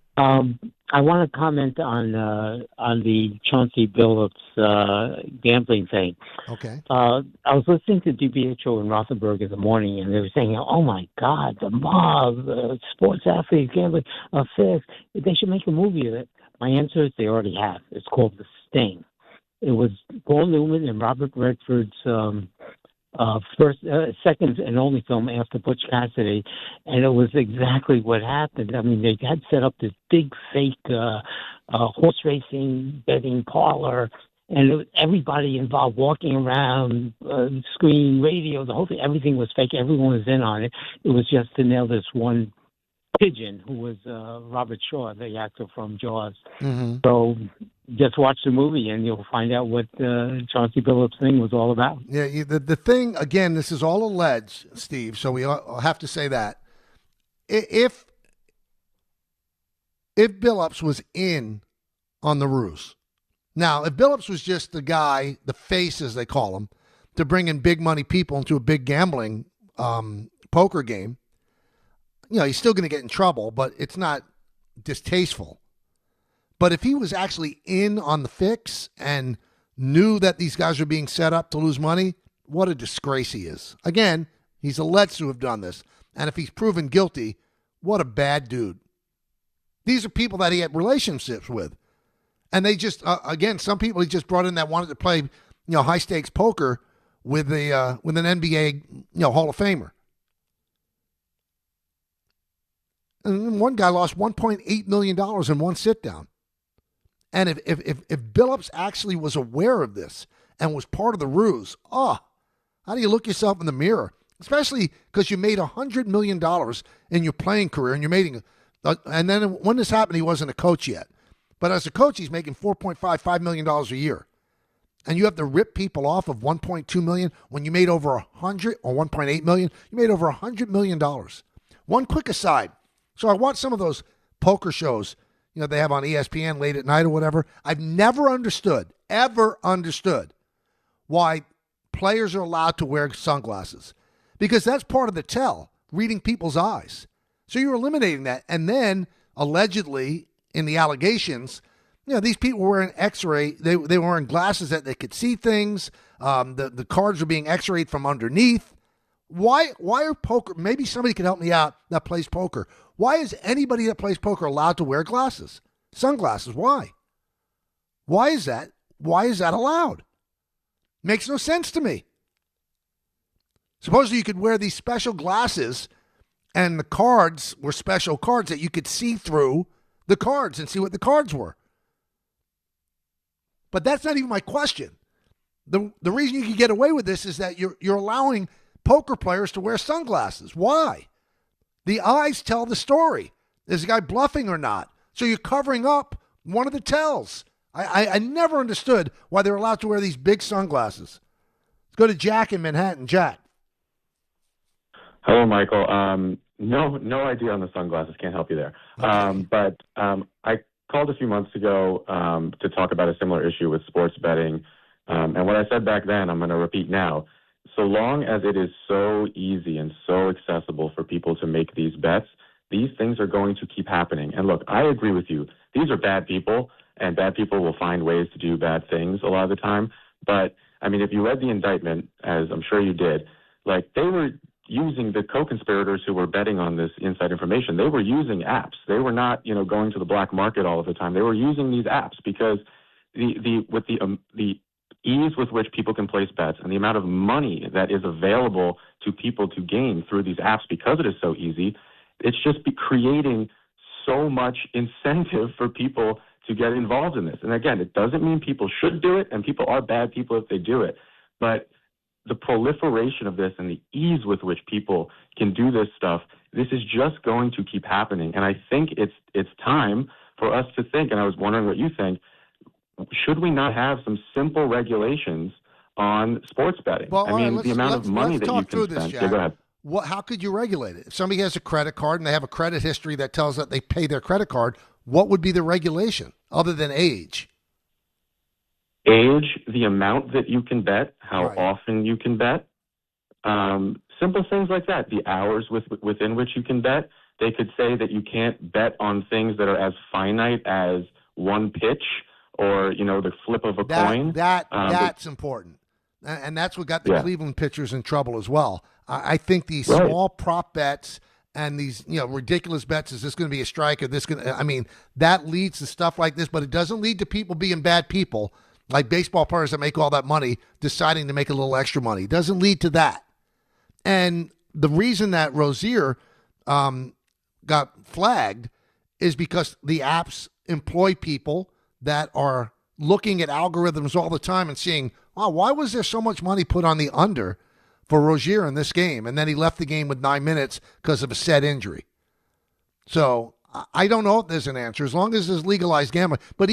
I want to comment on the Chauncey Billups gambling thing. Okay. I was listening to DiBiase and Rothenberg in the morning, and they were saying, "Oh my God, the mob, sports athletes gambling, affairs. They should make a movie of it." My answer is they already have. It's called The Sting. It was Paul Newman and Robert Redford's second and only film after Butch Cassidy, and it was exactly what happened. I mean, they had set up this big fake horse racing betting parlor, and everybody involved walking around, screen, radio, the whole thing, everything was fake. Everyone was in on it. It was just to nail this one pigeon who was Robert Shaw, the actor from Jaws. Mm-hmm. So just watch the movie and you'll find out what Chauncey Billups' thing was all about. Yeah, the thing, again, this is all alleged, Steve, so we have to say that. If Billups was in on the ruse, now, if Billups was just the guy, the face, as they call him, to bring in big money people into a big gambling poker game, you know, he's still going to get in trouble, but it's not distasteful. But if he was actually in on the fix and knew that these guys are being set up to lose money, what a disgrace he is. Again, he's alleged to have done this. And if he's proven guilty, what a bad dude. These are people that he had relationships with. And they just, again, some people he just brought in that wanted to play, high stakes poker with an NBA, Hall of Famer. And one guy lost $1.8 million in one sit down. And if Billups actually was aware of this and was part of the ruse, how do you look yourself in the mirror? Especially because you made $100 million in your playing career, and you're making, and then when this happened, he wasn't a coach yet. But as a coach, he's making $4.5 million a year. And you have to rip people off of $1.2 million when you made over 100 or $1.8 million. You made over $100 million. One quick aside. So I watch some of those poker shows, they have on ESPN late at night or whatever. I've never ever understood why players are allowed to wear sunglasses. Because that's part of the tell, reading people's eyes. So you're eliminating that. And then, allegedly, in the allegations, these people were wearing X-ray. They were wearing glasses that they could see things. The cards were being X-rayed from underneath. Why are poker? Maybe somebody can help me out that plays poker. Why is anybody that plays poker allowed to wear glasses? Sunglasses, why? Why is that? Why is that allowed? Makes no sense to me. Supposedly you could wear these special glasses and the cards were special cards that you could see through the cards and see what the cards were. But that's not even my question. The reason you can get away with this is that you're allowing poker players to wear sunglasses. Why? The eyes tell the story. Is the guy bluffing or not? So you're covering up one of the tells. I never understood why they're allowed to wear these big sunglasses. Let's go to Jack in Manhattan. Jack. Hello, Michael. No idea on the sunglasses. Can't help you there. Okay. But I called a few months ago to talk about a similar issue with sports betting. And what I said back then, I'm going to repeat now. So long as it is so easy and so accessible for people to make these bets, these things are going to keep happening. And look, I agree with you. These are bad people, and bad people will find ways to do bad things a lot of the time. But, I mean, if you read the indictment, as I'm sure you did, like they were using the co-conspirators who were betting on this inside information. They were using apps. They were not, going to the black market all of the time. They were using these apps because the ease with which people can place bets and the amount of money that is available to people to gain through these apps because it is so easy, it's just creating so much incentive for people to get involved in this. And again, it doesn't mean people should do it, and people are bad people if they do it. But the proliferation of this and the ease with which people can do this stuff, this is just going to keep happening. And I think it's time for us to think, and I was wondering what you think, should we not have some simple regulations on sports betting? Well, I mean, the amount of money that you can spend. Yeah, go ahead. How could you regulate it? If somebody has a credit card and they have a credit history that tells that they pay their credit card, what would be the regulation other than age? Age, the amount that you can bet, how often you can bet, simple things like that. The hours within which you can bet. They could say that you can't bet on things that are as finite as one pitch or, the flip of a coin. That's important. And that's what got the Cleveland pitchers in trouble as well. I think these small prop bets and these, ridiculous bets, is this going to be a strike or this going to, that leads to stuff like this, but it doesn't lead to people being bad people, like baseball players that make all that money deciding to make a little extra money. It doesn't lead to that. And the reason that Rozier got flagged is because the apps employ people that are looking at algorithms all the time and seeing, wow, why was there so much money put on the under for Rozier in this game? And then he left the game with 9 minutes because of a said injury. So I don't know if there's an answer as long as there's legalized gambling. But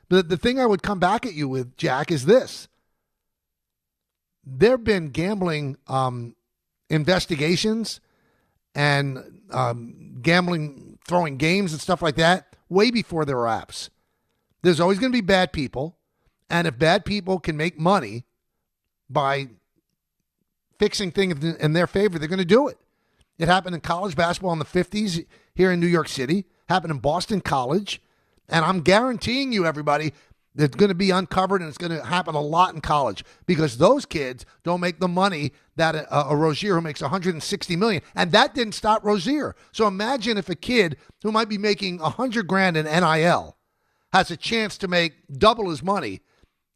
the thing I would come back at you with, Jack, is this. There have been gambling investigations and gambling, throwing games and stuff like that way before there were apps. There's always going to be bad people. And if bad people can make money by fixing things in their favor, they're going to do it. It happened in college basketball in the 50s here in New York City, happened in Boston College. And I'm guaranteeing you, everybody, that's going to be uncovered, and it's going to happen a lot in college because those kids don't make the money that a Rozier who makes $160 million. And that didn't stop Rozier. So imagine if a kid who might be making $100,000 in NIL has a chance to make double his money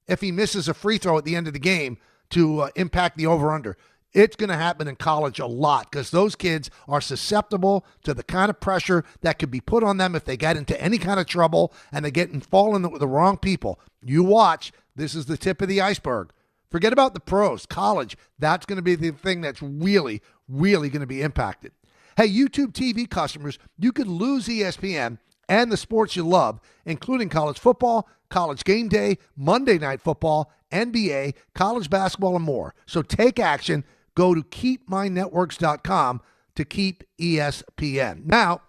if he misses a free throw at the end of the game to impact the over-under. It's going to happen in college a lot because those kids are susceptible to the kind of pressure that could be put on them if they get into any kind of trouble and they fall in with the wrong people. You watch. This is the tip of the iceberg. Forget about the pros. College, that's going to be the thing that's really, really going to be impacted. Hey, YouTube TV customers, you could lose ESPN and the sports you love, including college football, college game day, Monday Night Football, NBA, college basketball, and more. So take action. Go to keepmynetworks.com to keep ESPN. Now,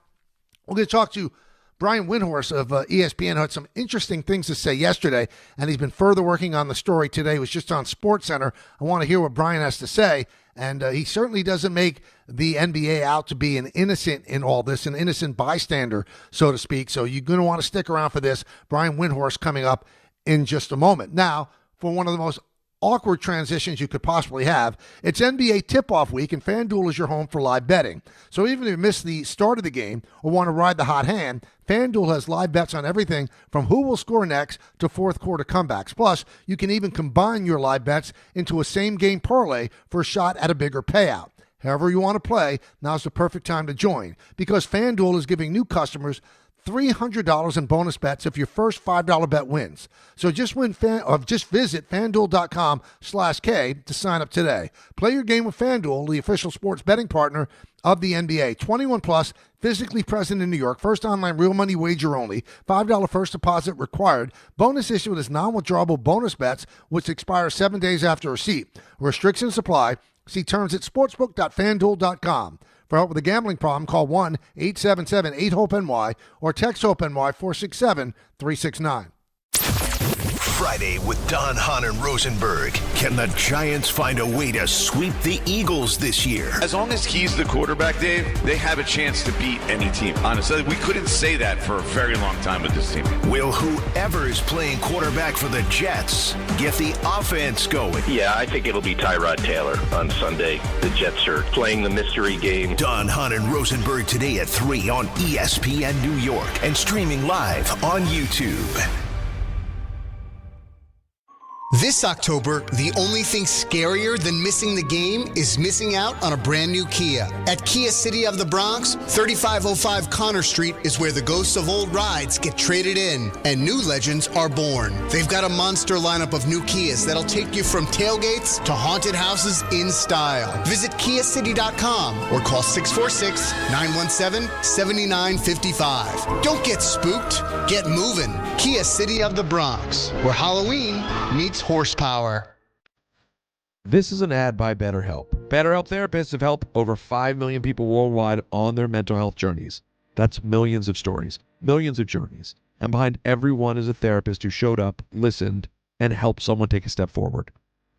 we're going to talk to Brian Windhorst of ESPN, who had some interesting things to say yesterday, and he's been further working on the story today. He was just on SportsCenter. I want to hear what Brian has to say, and he certainly doesn't make the NBA out to be an innocent in all this, an innocent bystander, so to speak. So you're going to want to stick around for this. Brian Windhorst coming up in just a moment. Now, for one of the most awkward transitions you could possibly have, it's NBA tip-off week, and FanDuel is your home for live betting. So even if you miss the start of the game or want to ride the hot hand, FanDuel has live bets on everything from who will score next to fourth quarter comebacks. Plus, you can even combine your live bets into a same-game parlay for a shot at a bigger payout. However you want to play, now's the perfect time to join because FanDuel is giving new customers $300 in bonus bets if your first $5 bet wins. So just visit FanDuel.com/K to sign up today. Play your game with FanDuel, the official sports betting partner of the NBA. 21 plus, physically present in New York. First online real money wager only. $5 first deposit required. Bonus issued as non-withdrawable bonus bets, which expire 7 days after receipt. Restrictions apply. See terms at sportsbook.fanduel.com. For help with a gambling problem, call 1-877-8-HOPE-NY or text HOPE-NY 467-369. Friday with Don, Hahn, and Rosenberg. Can the Giants find a way to sweep the Eagles this year? As long as he's the quarterback, Dave, they have a chance to beat any team. Honestly, we couldn't say that for a very long time with this team. Will whoever is playing quarterback for the Jets get the offense going? Yeah, I think it'll be Tyrod Taylor on Sunday. The Jets are playing the mystery game. Don, Hahn, and Rosenberg today at 3 on ESPN New York and streaming live on YouTube. This October, the only thing scarier than missing the game is missing out on a brand new Kia. At Kia City of the Bronx, 3505 Connor Street is where the ghosts of old rides get traded in and new legends are born. They've got a monster lineup of new Kias that'll take you from tailgates to haunted houses in style. Visit KiaCity.com or call 646-917-7955. Don't get spooked, get moving. Kia City of the Bronx, where Halloween meets horsepower. This is an ad by BetterHelp. BetterHelp therapists have helped over 5 million people worldwide on their mental health journeys. That's millions of stories, millions of journeys. And behind every one is a therapist who showed up, listened, and helped someone take a step forward.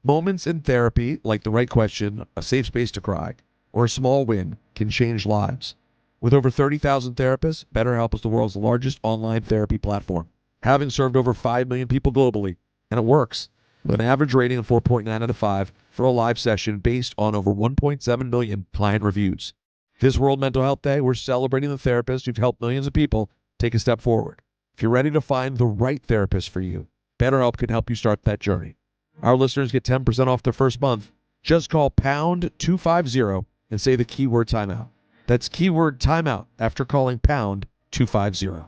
Moments in therapy, like the right question, a safe space to cry, or a small win, can change lives. With over 30,000 therapists, BetterHelp is the world's largest online therapy platform, having served over 5 million people globally. And it works, with an average rating of 4.9 out of 5 for a live session based on over 1.7 million client reviews. This World Mental Health Day, we're celebrating the therapists who've helped millions of people take a step forward. If you're ready to find the right therapist for you, BetterHelp can help you start that journey. Our listeners get 10% off their first month. Just call pound 250 and say the keyword timeout. That's keyword timeout after calling pound 250.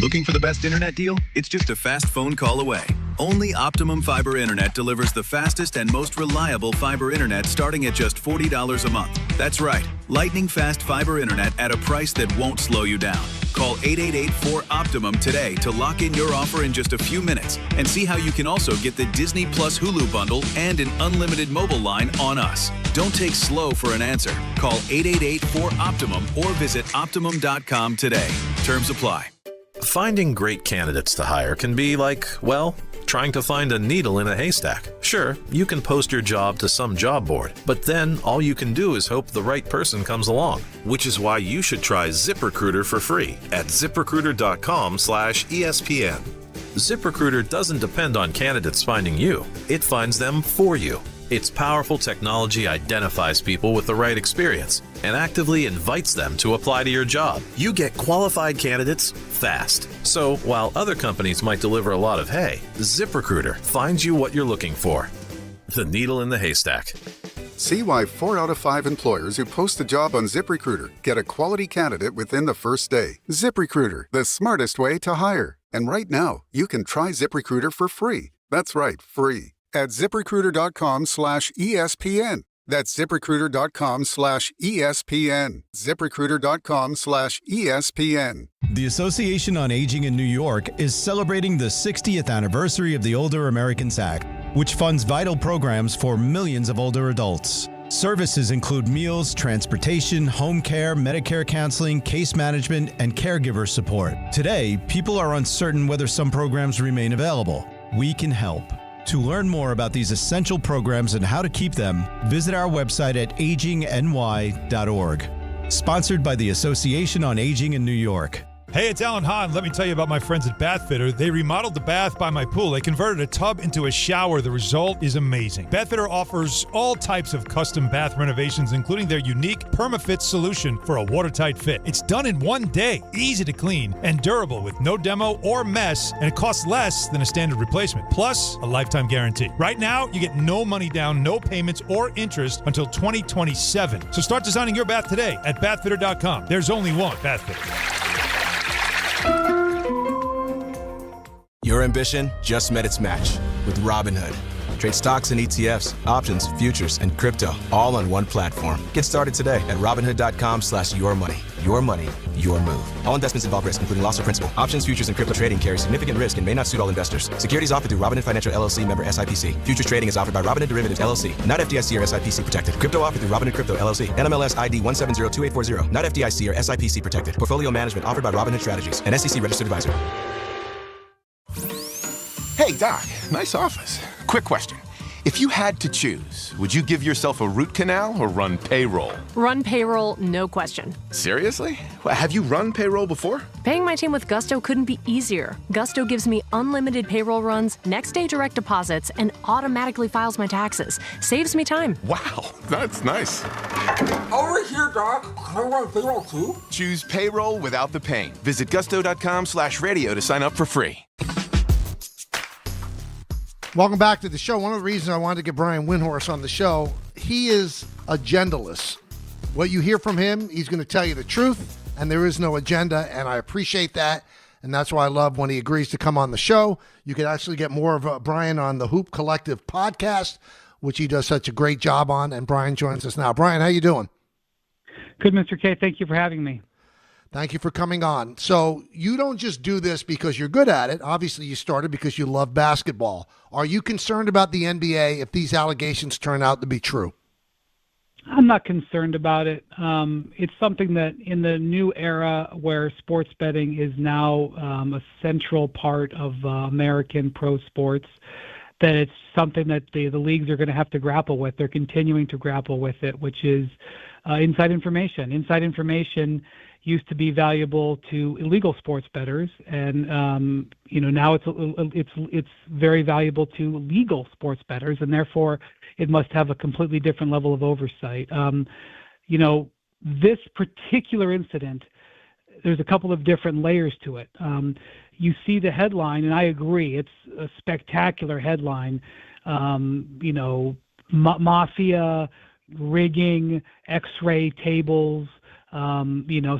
Looking for the best internet deal? It's just a fast phone call away. Only Optimum Fiber Internet delivers the fastest and most reliable fiber internet starting at just $40 a month. That's right, lightning fast fiber internet at a price that won't slow you down. Call 888-4OPTIMUM today to lock in your offer in just a few minutes and see how you can also get the Disney Plus Hulu bundle and an unlimited mobile line on us. Don't take slow for an answer. Call 888-4OPTIMUM or visit Optimum.com today. Terms apply. Finding great candidates to hire can be like, well, trying to find a needle in a haystack. Sure, you can post your job to some job board, but then all you can do is hope the right person comes along, which is why you should try ZipRecruiter for free at ZipRecruiter.com/ESPN. ZipRecruiter doesn't depend on candidates finding you. It finds them for you. Its powerful technology identifies people with the right experience and actively invites them to apply to your job. You get qualified candidates fast. So while other companies might deliver a lot of hay, ZipRecruiter finds you what you're looking for. The needle in the haystack. See why 4 out of 5 employers who post a job on ZipRecruiter get a quality candidate within the first day. ZipRecruiter, the smartest way to hire. And right now, you can try ZipRecruiter for free. That's right, free. At ZipRecruiter.com/ESPN. That's ZipRecruiter.com/ESPN. ZipRecruiter.com/ESPN. The Association on Aging in New York is celebrating the 60th anniversary of the Older Americans Act, which funds vital programs for millions of older adults. Services include meals, transportation, home care, Medicare counseling, case management, and caregiver support. Today, people are uncertain whether some programs remain available. We can help. To learn more about these essential programs and how to keep them, visit our website at agingny.org. Sponsored by the Association on Aging in New York. Hey, it's Alan Hahn. Let me tell you about my friends at Bath Fitter. They remodeled the bath by my pool. They converted a tub into a shower. The result is amazing. Bath Fitter offers all types of custom bath renovations, including their unique PermaFit solution for a watertight fit. It's done in one day, easy to clean, and durable with no demo or mess, and it costs less than a standard replacement, plus a lifetime guarantee. Right now, you get no money down, no payments or interest until 2027. So start designing your bath today at bathfitter.com. There's only one Bath Fitter. Your ambition just met its match with Robinhood. Trade stocks and ETFs, options, futures, and crypto all on one platform. Get started today at Robinhood.com/yourmoney. Your money, your move. All investments involve risk, including loss of principal. Options, futures, and crypto trading carry significant risk and may not suit all investors. Securities offered through Robinhood Financial LLC, member SIPC. Futures trading is offered by Robinhood Derivatives LLC, not FDIC or SIPC protected. Crypto offered through Robinhood Crypto LLC, NMLS ID 1702840, not FDIC or SIPC protected. Portfolio management offered by Robinhood Strategies, an SEC registered advisor. Hey, Doc, nice office. Quick question. If you had to choose, would you give yourself a root canal or run payroll? Run payroll, no question. Seriously? Well, have you run payroll before? Paying my team with Gusto couldn't be easier. Gusto gives me unlimited payroll runs, next day direct deposits, and automatically files my taxes. Saves me time. Wow, that's nice. Over here, Doc. Can I run payroll too? Choose payroll without the pain. Visit gusto.com/radio to sign up for free. Welcome back to the show. One of the reasons I wanted to get Brian Windhorst on the show, he is agendaless. What you hear from him, he's going to tell you the truth, and there is no agenda, and I appreciate that, and that's why I love when he agrees to come on the show. You can actually get more of Brian on the Hoop Collective podcast, which he does such a great job on, and Brian joins us now. Brian, how you doing? Good, Mr. K. Thank you for having me. Thank you for coming on. So you don't just do this because you're good at it. Obviously, you started because you love basketball. Are you concerned about the NBA if these allegations turn out to be true? I'm not concerned about it. It's something that in the new era where sports betting is now a central part of American pro sports, that it's something that the leagues are going to have to grapple with. They're continuing to grapple with it, which is inside information. Inside information used to be valuable to illegal sports bettors, and now it's very valuable to legal sports bettors, and therefore it must have a completely different level of oversight. This particular incident, there's a couple of different layers to it. You see the headline, and I agree, it's a spectacular headline. Mafia, rigging, X-ray tables,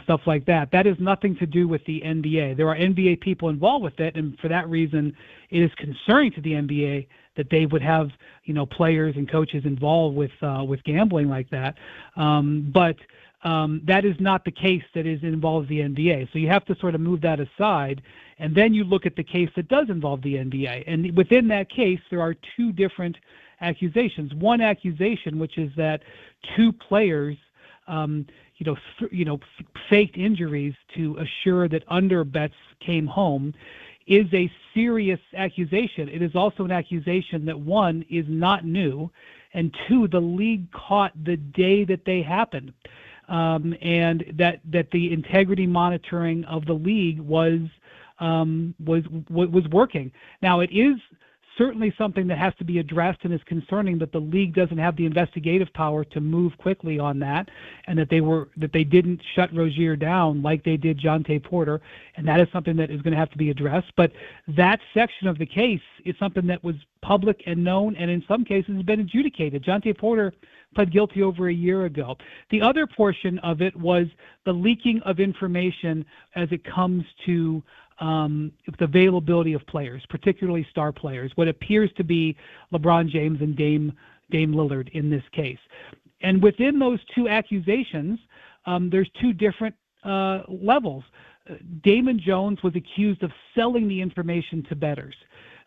stuff like that. That has nothing to do with the NBA. There are NBA people involved with it, and for that reason, it is concerning to the NBA that they would have, players and coaches involved with gambling like that. But that is not the case that involves the NBA. So you have to sort of move that aside, and then you look at the case that does involve the NBA. And within that case, there are two different accusations. One accusation, which is that two players faked injuries to assure that under bets came home, is a serious accusation. It is also an accusation that, one, is not new, and two, the league caught the day that they happened, and that the integrity monitoring of the league was working. Now, it is certainly something that has to be addressed and is concerning that the league doesn't have the investigative power to move quickly on that, and that they didn't shut Rozier down like they did Jonte Porter, and that is something that is going to have to be addressed. But that section of the case is something that was public and known, and in some cases has been adjudicated. Jonte Porter pled guilty over a year ago. The other portion of it was the leaking of information as it comes to the availability of players, particularly star players, what appears to be LeBron James and Dame Lillard in this case. And within those two accusations, there's two different levels. Damon Jones was accused of selling the information to bettors.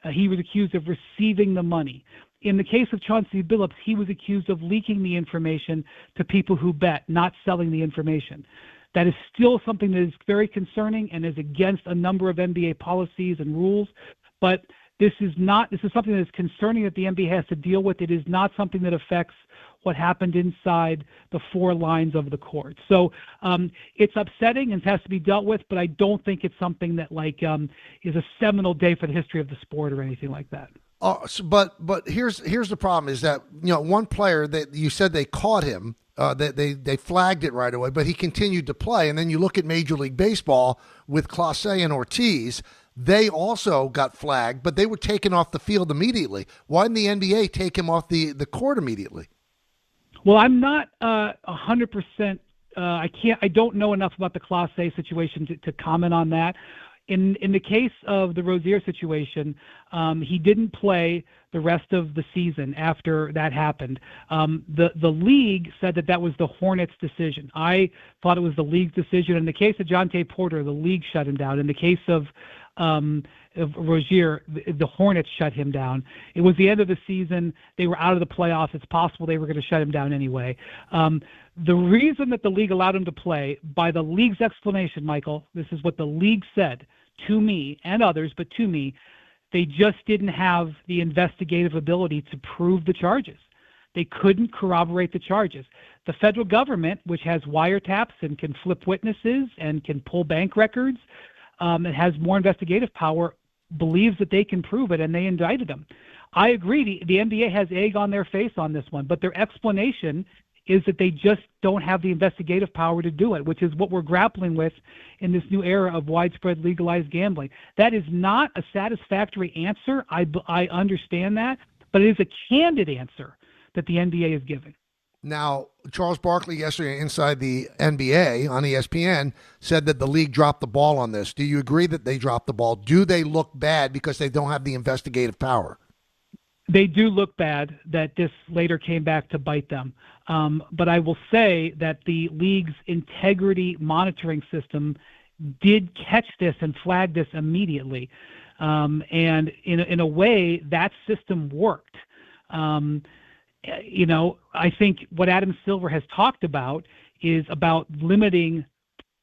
He was accused of receiving the money. In the case of Chauncey Billups, he was accused of leaking the information to people who bet, not selling the information. That is still something that is very concerning and is against a number of NBA policies and rules. But this is something that is concerning that the NBA has to deal with. It is not something that affects what happened inside the four lines of the court. So it's upsetting and has to be dealt with, but I don't think it's something that is a seminal day for the history of the sport or anything like that. But here's the problem is that, one player that you said they caught him, they flagged it right away, but he continued to play. And then you look at Major League Baseball with Clase and Ortiz, they also got flagged, but they were taken off the field immediately. Why didn't the NBA take him off the court immediately? Well, I'm not 100%. I don't know enough about the Clase situation to comment on that. In the case of the Rozier situation, he didn't play the rest of the season after that happened. The league said that was the Hornets' decision. I thought it was the league's decision. In the case of Jonte Porter, the league shut him down. In the case of Rozier, the Hornets shut him down. It was the end of the season. They were out of the playoffs. It's possible they were going to shut him down anyway. The reason that the league allowed him to play, by the league's explanation, Michael, this is what the league said to me and others, but to me, they just didn't have the investigative ability to prove the charges. They couldn't corroborate the charges. The federal government, which has wiretaps and can flip witnesses and can pull bank records, and has more investigative power, believes that they can prove it, and they indicted him. I agree. The NBA has egg on their face on this one, but their explanation is that they just don't have the investigative power to do it, which is what we're grappling with in this new era of widespread legalized gambling. That is not a satisfactory answer. I understand that, but it is a candid answer that the NBA is giving. Now, Charles Barkley yesterday inside the NBA on ESPN said that the league dropped the ball on this. Do you agree that they dropped the ball? Do they look bad because they don't have the investigative power? They do look bad that this later came back to bite them. But I will say that the league's integrity monitoring system did catch this and flag this immediately. And in a way, that system worked. I think what Adam Silver has talked about is about limiting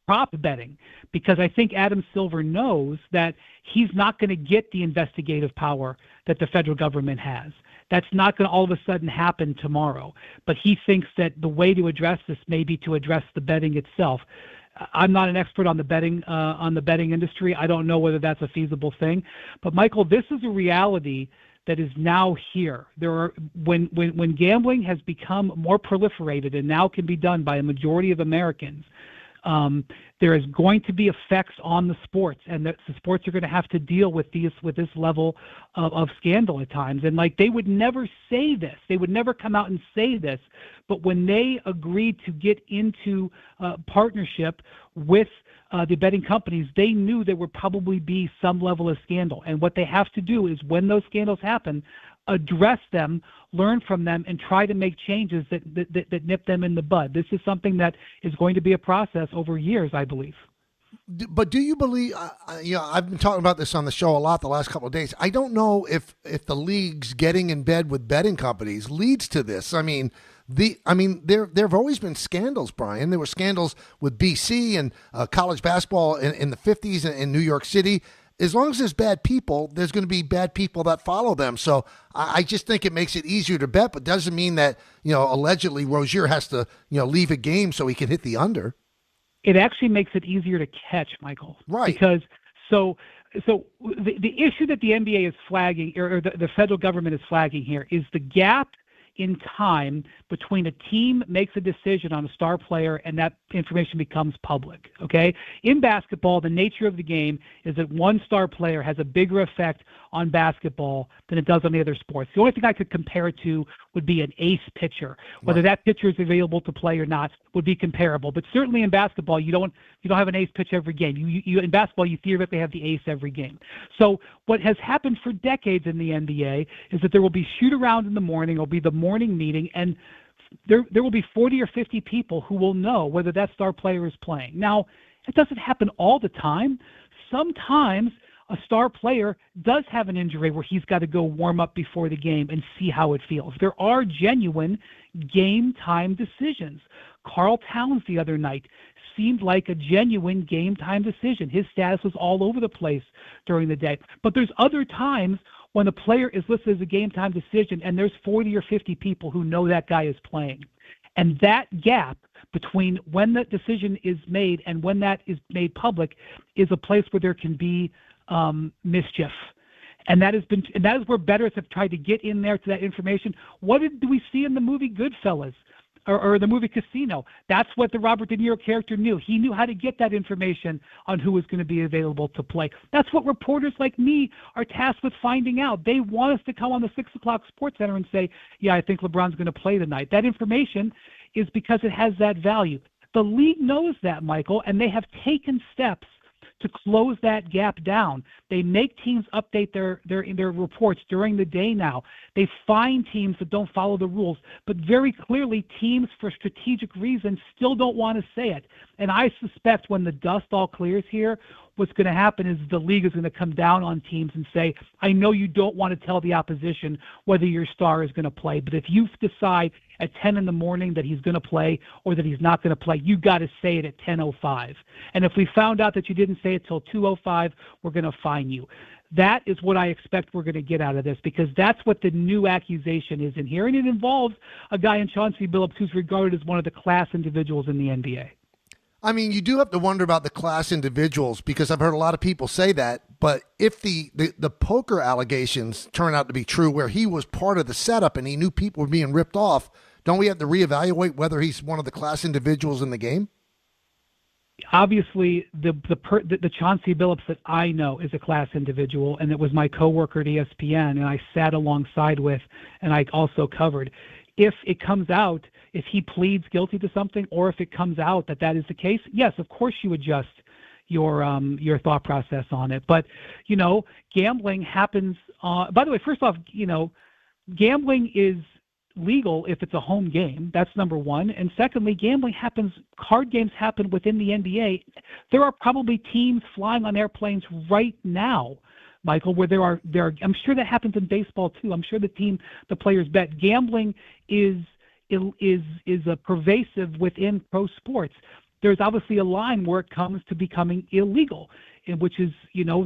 prop betting, because I think Adam Silver knows that he's not going to get the investigative power that the federal government has. That's not going to all of a sudden happen tomorrow. But he thinks that the way to address this may be to address the betting itself. I'm not an expert on the betting industry. I don't know whether that's a feasible thing. But Michael, this is a reality that is now here. When gambling has become more proliferated and now can be done by a majority of Americans, there is going to be effects on the sports, and the sports are going to have to deal with this level of scandal at times. And they would never say this, they would never come out and say this, but when they agreed to get into partnership with the betting companies, they knew there would probably be some level of scandal. And what they have to do is, when those scandals happen, address them, learn from them, and try to make changes that nip them in the bud. This is something that is going to be a process over years, I believe. But do you believe, I've been talking about this on the show a lot the last couple of days. I don't know if the leagues getting in bed with betting companies leads to this. There have always been scandals, Brian. There were scandals with BC and college basketball in the 50s in New York City. As long as there's bad people, there's going to be bad people that follow them. So I just think it makes it easier to bet, but doesn't mean that, allegedly Rozier has to, leave a game so he can hit the under. It actually makes it easier to catch, Michael. Right. Because so the issue that the NBA is flagging, or the federal government is flagging here, is the gap in time between a team makes a decision on a star player and that information becomes public, okay? In basketball, the nature of the game is that one star player has a bigger effect on basketball than it does on the other sports. The only thing I could compare it to would be an ace pitcher. Whether that pitcher is available to play or not would be comparable. But certainly in basketball, you don't have an ace pitch every game. You in basketball, you theoretically have the ace every game. So what has happened for decades in the NBA is that there will be shoot around in the morning, it'll be the morning meeting, and there will be 40 or 50 people who will know whether that star player is playing. Now, it doesn't happen all the time. Sometimes a star player does have an injury where he's got to go warm up before the game and see how it feels. There are genuine game time decisions. Karl Towns the other night seemed like a genuine game time decision. His status was all over the place during the day. But there's other times when a player is listed as a game time decision and there's 40 or 50 people who know that guy is playing. And that gap between when that decision is made and when that is made public is a place where there can be mischief. And that is where bettors have tried to get in there to that information. What did we see in the movie Goodfellas or the movie Casino? That's what the Robert De Niro character knew. He knew how to get that information on who was going to be available to play. That's what reporters like me are tasked with finding out. They want us to come on the 6 o'clock Sports Center and say, yeah, I think LeBron's going to play tonight. That information is because it has that value. The league knows that, Michael, and they have taken steps to close that gap down. They make teams update their reports during the day now. They find teams that don't follow the rules, but very clearly teams, for strategic reasons, still don't want to say it. And I suspect when the dust all clears here, what's going to happen is the league is going to come down on teams and say, I know you don't want to tell the opposition whether your star is going to play, but if you decide at 10 in the morning that he's going to play or that he's not going to play, you got to say it at 10:05. And if we found out that you didn't say it till 2:05, we're going to fine you. That is what I expect we're going to get out of this, because that's what the new accusation is in here, and it involves a guy in Chauncey Billups who's regarded as one of the class individuals in the NBA. I mean, you do have to wonder about the class individuals, because I've heard a lot of people say that. But if the poker allegations turn out to be true, where he was part of the setup and he knew people were being ripped off, Don't we have to reevaluate whether he's one of the class individuals in the game? Obviously, the Chauncey Billups that I know is a class individual, and it was my coworker at ESPN, and I sat alongside with, and I also covered. If it comes out, if he pleads guilty to something, or if it comes out that that is the case, yes, of course you adjust your thought process on it. But gambling happens. By the way, first off, gambling is legal if it's a home game. That's number one. And secondly, card games happen within the NBA. There are probably teams flying on airplanes right now, Michael, where there are I'm sure that happens in baseball too. I'm sure the players bet. Gambling is a pervasive within pro sports. There's obviously a line where it comes to becoming illegal, which is,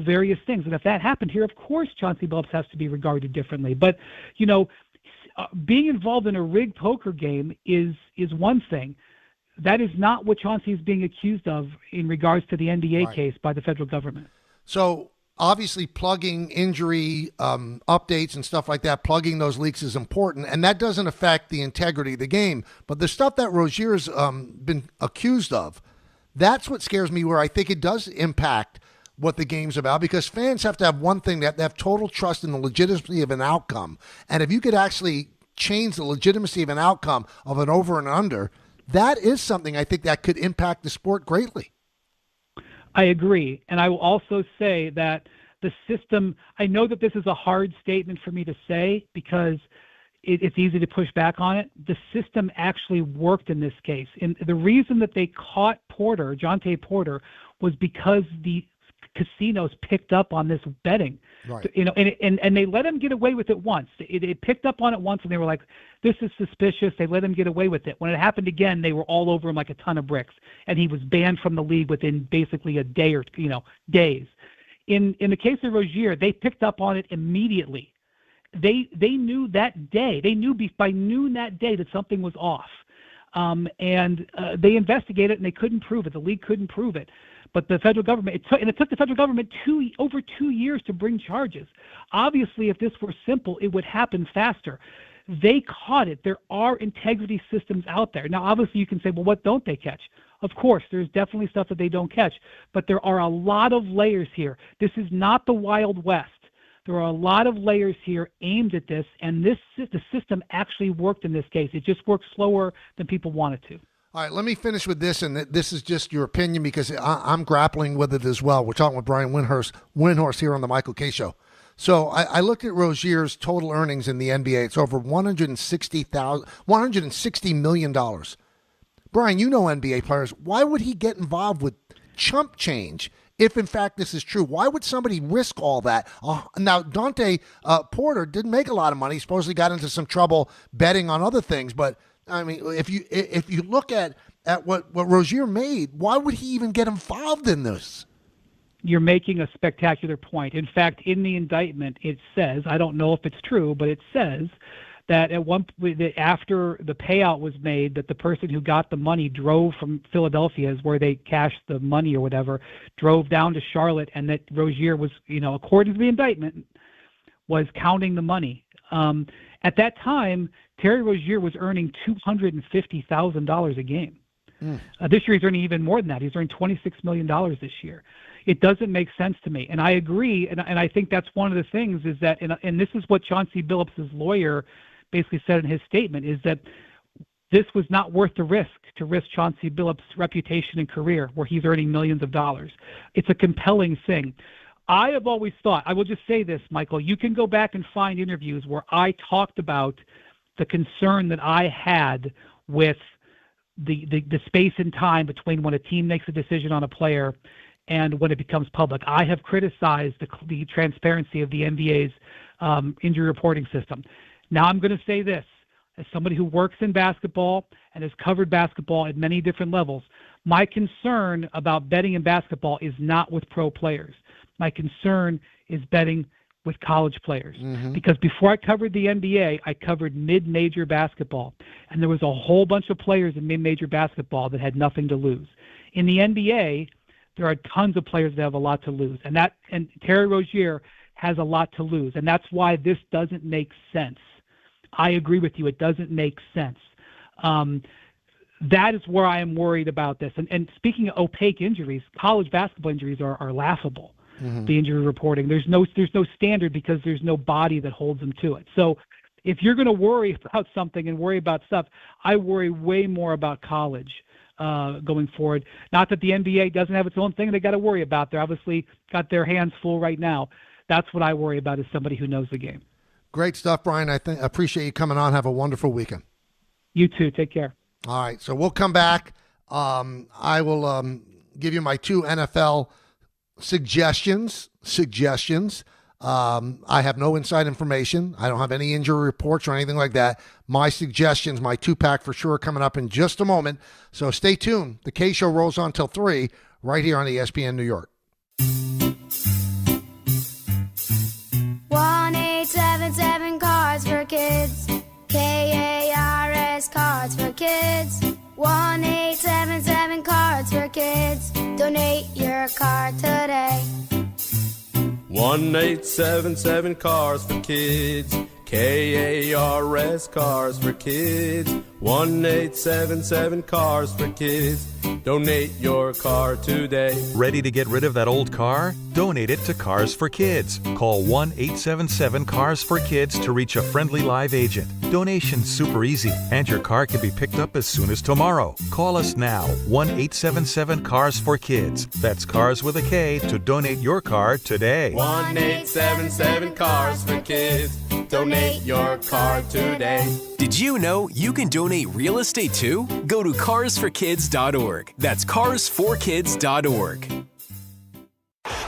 various things. And if that happened here, of course, Chauncey Billups has to be regarded differently. But, being involved in a rigged poker game is one thing. That is not what Chauncey is being accused of in regards to the NBA case by the federal government. So obviously plugging injury updates and stuff like that, plugging those leaks is important, and that doesn't affect the integrity of the game. But the stuff that Rozier's been accused of, that's what scares me, where I think it does impact what the game's about, because fans have to have one thing, they have to have total trust in the legitimacy of an outcome. And if you could actually change the legitimacy of an outcome of an over and under, that is something I think that could impact the sport greatly. I agree. And I will also say that the system, I know that this is a hard statement for me to say because it's easy to push back on it. The system actually worked in this case. And the reason that they caught Jonte Porter, was because the casinos picked up on this betting, right. And they let him get away with it once. They picked up on it once, and they were like, "This is suspicious." They let him get away with it. When it happened again, they were all over him like a ton of bricks, and he was banned from the league within basically a day or days. In the case of Rozier, they picked up on it immediately. They knew that day. They knew by noon that day that something was off, and they investigated it, and they couldn't prove it. The league couldn't prove it. But the federal government, it took the federal government over 2 years to bring charges. Obviously, if this were simple, it would happen faster. They caught it. There are integrity systems out there. Now, obviously, you can say, well, what don't they catch? Of course, there's definitely stuff that they don't catch. But there are a lot of layers here. This is not the Wild West. There are a lot of layers here aimed at this, and the system actually worked in this case. It just worked slower than people wanted to. All right, let me finish with this, and this is just your opinion because I'm grappling with it as well. We're talking with Brian Windhorst here on the Michael K. Show. So I looked at Rozier's total earnings in the NBA. It's over $160 million. Brian, you know NBA players. Why would he get involved with chump change if, in fact, this is true? Why would somebody risk all that? Now, Jonte Porter didn't make a lot of money. He supposedly got into some trouble betting on other things, but I mean, if you look at what Rozier made, why would he even get involved in this? You're making a spectacular point. In fact, in the indictment, it says, I don't know if it's true, but it says that after the payout was made, that the person who got the money drove from Philadelphia, where they cashed the money or whatever, drove down to Charlotte, and that Rozier was, according to the indictment, was counting the money. At that time, Terry Rozier was earning $250,000 a game. This year he's earning even more than that. He's earning $26 million this year. It doesn't make sense to me. And I agree, and I think that's one of the things is that, and this is what Chauncey Billups' lawyer basically said in his statement, is that this was not worth the risk to risk Chauncey Billups' reputation and career where he's earning millions of dollars. It's a compelling thing. I have always thought, I will just say this, Michael, you can go back and find interviews where I talked about the concern that I had with the space and time between when a team makes a decision on a player and when it becomes public. I have criticized the transparency of the NBA's injury reporting system. Now I'm going to say this, as somebody who works in basketball and has covered basketball at many different levels, my concern about betting in basketball is not with pro players. My concern is betting with college players. Because before I covered the NBA, I covered mid-major basketball. And there was a whole bunch of players in mid-major basketball that had nothing to lose. In the NBA, there are tons of players that have a lot to lose. And Terry Rozier has a lot to lose. And that's why this doesn't make sense. I agree with you. It doesn't make sense. That is where I am worried about this. And speaking of opaque injuries, college basketball injuries are laughable. Mm-hmm. The injury reporting, there's no standard because there's no body that holds them to it. So if you're going to worry about something and worry about stuff, I worry way more about college going forward. Not that the NBA doesn't have its own thing they got to worry about. They're obviously got their hands full right now. That's what I worry about as somebody who knows the game. Great stuff, Brian. I appreciate you coming on. Have a wonderful weekend. You too. Take care. All right, so we'll come back. I will give you my 2 NFL suggestions. I have no inside information. I don't have any injury reports or anything like that. My suggestions, my 2-pack for sure, coming up in just a moment. So stay tuned. The K Show rolls on till 3 right here on ESPN New York. 1-877 Cards for Kids. KARS Cards for Kids. 1-877 Cards for Kids. Donate your card today. 1-877 Cars for Kids. KARS Cars for Kids. 1-877 Cars for Kids. Donate your car today. Ready to get rid of that old car? Donate it to Cars for Kids. Call 1-877-CARS-FOR-KIDS to reach a friendly live agent. Donation's super easy, and your car can be picked up as soon as tomorrow. Call us now, 1-877-CARS-FOR-KIDS. That's Cars with a K to donate your car today. 1-877 Cars for Kids. Donate your car today. Did you know you can donate real estate too? Go to carsforkids.org. That's carsforkids.org.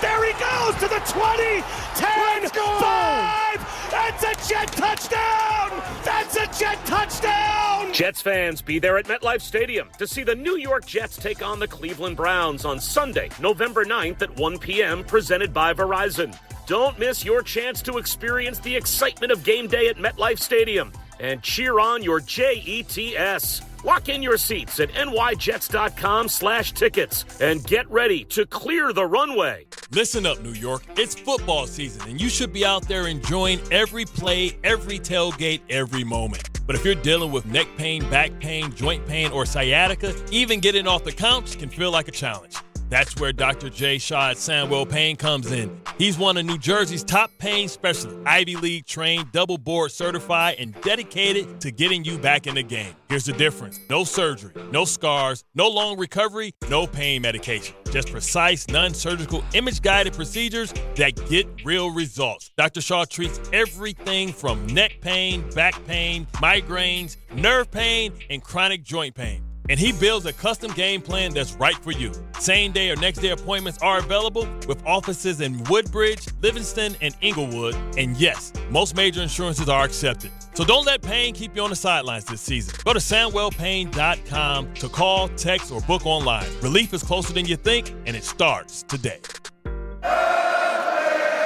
There he goes to the 20, 10, 5. That's a Jet touchdown. That's a Jet touchdown. Jets fans, be there at MetLife Stadium to see the New York Jets take on the Cleveland Browns on Sunday, November 9th at 1 p.m., presented by Verizon. Don't miss your chance to experience the excitement of game day at MetLife Stadium and cheer on your Jets. Lock in your seats at nyjets.com/tickets and get ready to clear the runway. Listen up, New York. It's football season, and you should be out there enjoying every play, every tailgate, every moment. But if you're dealing with neck pain, back pain, joint pain, or sciatica, even getting off the couch can feel like a challenge. That's where Dr. Jay Shaw at Sandwell Pain comes in. He's one of New Jersey's top pain specialists, Ivy League trained, double board certified, and dedicated to getting you back in the game. Here's the difference. No surgery, no scars, no long recovery, no pain medication. Just precise, non-surgical, image-guided procedures that get real results. Dr. Shaw treats everything from neck pain, back pain, migraines, nerve pain, and chronic joint pain. And he builds a custom game plan that's right for you. Same day or next day appointments are available with offices in Woodbridge, Livingston, and Inglewood. And yes, most major insurances are accepted. So don't let pain keep you on the sidelines this season. Go to SandwellPain.com to call, text, or book online. Relief is closer than you think, and it starts today.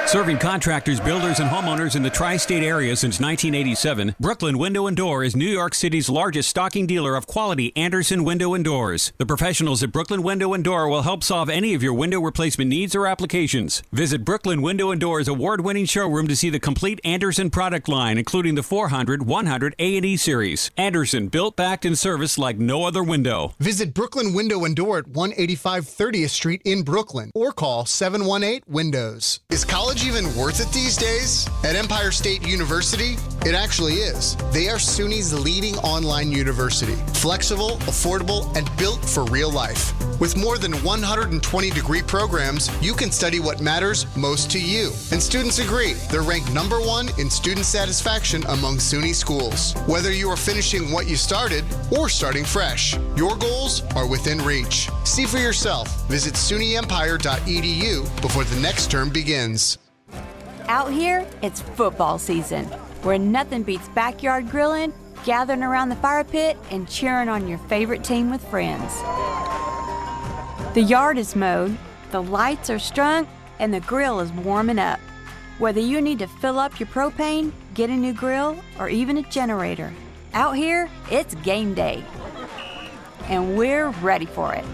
Serving contractors, builders, and homeowners in the tri-state area since 1987, Brooklyn Window & Door is New York City's largest stocking dealer of quality Andersen window and doors. The professionals at Brooklyn Window & Door will help solve any of your window replacement needs or applications. Visit Brooklyn Window & Door's award-winning showroom to see the complete Andersen product line, including the 400, 100, A&E series. Andersen, built, backed, and serviced like no other window. Visit Brooklyn Window & Door at 185 30th Street in Brooklyn or call 718-WINDOWS. Is college even worth it these days? At Empire State University, it actually is. They are SUNY's leading online university. Flexible, affordable, and built for real life. With more than 120 degree programs, you can study what matters most to you. And students agree. They're ranked #1 in student satisfaction among SUNY schools. Whether you are finishing what you started or starting fresh, your goals are within reach. See for yourself. Visit SUNYEmpire.edu before the next term begins. Out here, it's football season, where nothing beats backyard grilling, gathering around the fire pit, and cheering on your favorite team with friends. The yard is mowed, the lights are strung, and the grill is warming up. Whether you need to fill up your propane, get a new grill, or even a generator, out here, it's game day. And we're ready for it.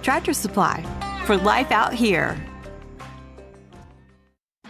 Tractor Supply, for life out here.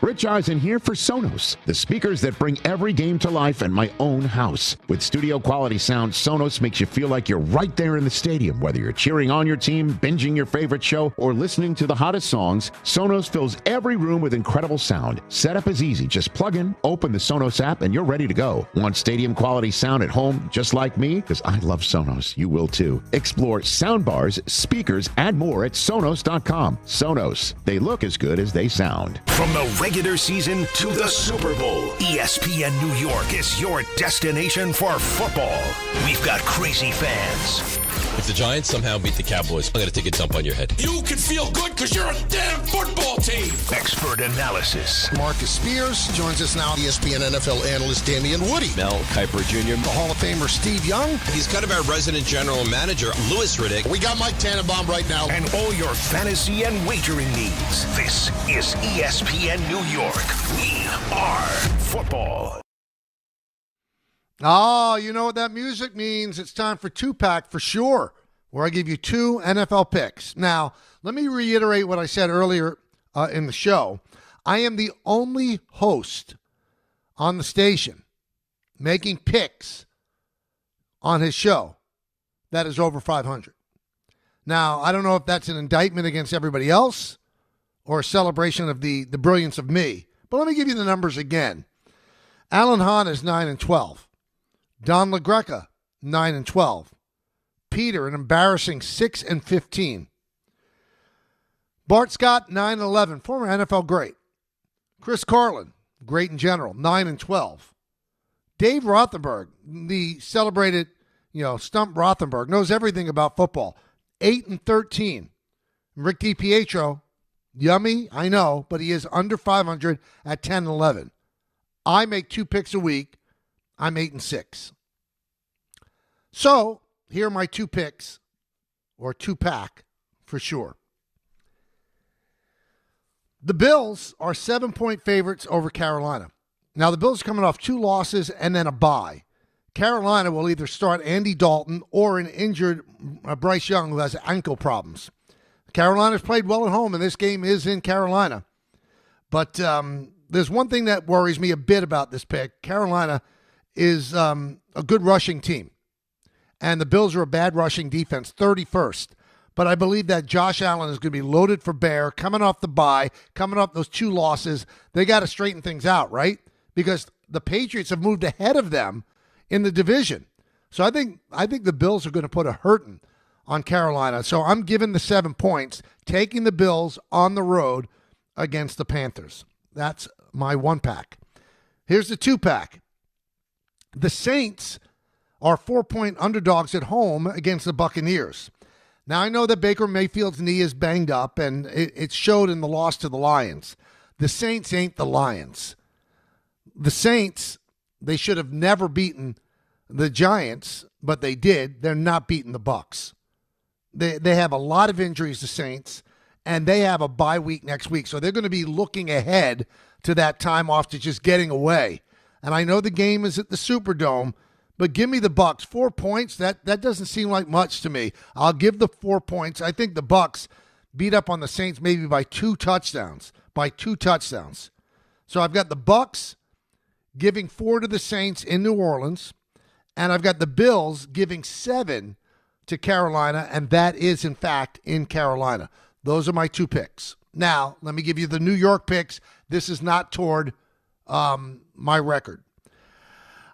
Rich Eisen here for Sonos, the speakers that bring every game to life in my own house. With studio quality sound, Sonos makes you feel like you're right there in the stadium. Whether you're cheering on your team, binging your favorite show, or listening to the hottest songs, Sonos fills every room with incredible sound. Setup is easy. Just plug in, open the Sonos app, and you're ready to go. Want stadium quality sound at home just like me? Because I love Sonos. You will too. Explore soundbars, speakers, and more at Sonos.com. Sonos. They look as good as they sound. From the regular season to the Super Bowl, ESPN New York is your destination for football. We've got crazy fans. If the Giants somehow beat the Cowboys, I'm going to take a dump on your head. You can feel good because you're a damn football team. Expert analysis. Marcus Spears joins us now. ESPN NFL analyst Damian Woody. Mel Kiper Jr. The Hall of Famer Steve Young. He's kind of our resident general manager, Louis Riddick. We got Mike Tannenbaum right now. And all your fantasy and wagering needs. This is ESPN New York. We are football. Oh, you know what that music means. It's time for two-pack for sure, where I give you two NFL picks. Now, let me reiterate what I said earlier in the show. I am the only host on the station making picks on his show that is over 500. Now, I don't know if that's an indictment against everybody else or a celebration of the brilliance of me, but let me give you the numbers again. Alan Hahn is 9-12. Don LaGreca, 9-12. Peter, an embarrassing 6-15. Bart Scott, 9-11, former NFL great. Chris Carlin, great in general, 9-12. Dave Rothenberg, the celebrated, Stump Rothenberg, knows everything about football, 8-13. Rick DiPietro, yummy, I know, but he is under 500 at 10-11. I make two picks a week. I'm 8-6. So, here are my two picks, or two-pack for sure. The Bills are 7-point favorites over Carolina. Now, the Bills are coming off two losses and then a bye. Carolina will either start Andy Dalton or an injured Bryce Young who has ankle problems. Carolina's played well at home, and this game is in Carolina. But there's one thing that worries me a bit about this pick. Carolina is a good rushing team. And the Bills are a bad rushing defense, 31st. But I believe that Josh Allen is going to be loaded for bear, coming off the bye, coming off those two losses. They got to straighten things out, right? Because the Patriots have moved ahead of them in the division. So I think the Bills are going to put a hurting on Carolina. So I'm giving the 7 points, taking the Bills on the road against the Panthers. That's my one-pack. Here's the two-pack. The Saints are 4-point underdogs at home against the Buccaneers. Now, I know that Baker Mayfield's knee is banged up, and it showed in the loss to the Lions. The Saints ain't the Lions. The Saints, they should have never beaten the Giants, but they did. They're not beating the Bucs. They have a lot of injuries, the Saints, and they have a bye week next week. So they're going to be looking ahead to that time off to just getting away. And I know the game is at the Superdome, but give me the Bucs. 4 points, that doesn't seem like much to me. I'll give the 4 points. I think the Bucs beat up on the Saints maybe by 2 touchdowns. So I've got the Bucs giving 4 to the Saints in New Orleans, and I've got the Bills giving 7 to Carolina, and that is, in fact, in Carolina. Those are my two picks. Now, let me give you the New York picks. This is not toward my record.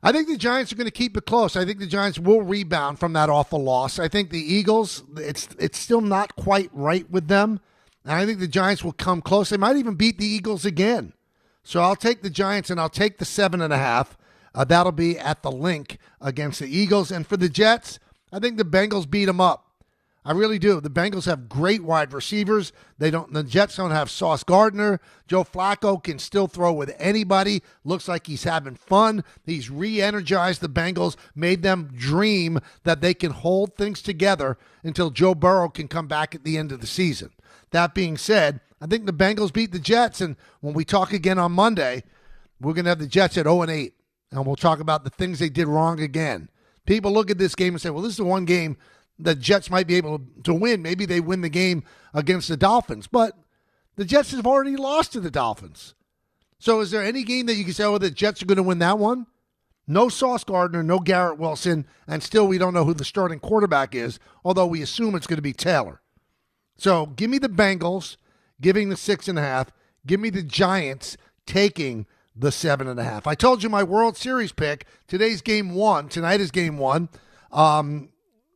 I think the Giants are going to keep it close. I think the Giants will rebound from that awful loss. I think the Eagles, it's still not quite right with them. And I think the Giants will come close. They might even beat the Eagles again. So I'll take the Giants, and I'll take the 7.5. That'll be at the Link against the Eagles. And for the Jets, I think the Bengals beat them up. I really do. The Bengals have great wide receivers. The Jets don't have Sauce Gardner. Joe Flacco can still throw with anybody. Looks like he's having fun. He's re-energized the Bengals, made them dream that they can hold things together until Joe Burrow can come back at the end of the season. That being said, I think the Bengals beat the Jets, and when we talk again on Monday, we're going to have the Jets at 0-8, and we'll talk about the things they did wrong again. People look at this game and say, well, this is the one game the Jets might be able to win. Maybe they win the game against the Dolphins. But the Jets have already lost to the Dolphins. So is there any game that you can say, oh, the Jets are going to win that one? No Sauce Gardner, no Garrett Wilson, and still we don't know who the starting quarterback is, although we assume it's going to be Taylor. So give me the Bengals giving the 6.5. Give me the Giants taking the 7.5. I told you my World Series pick. Today's game 1. Tonight is game 1. And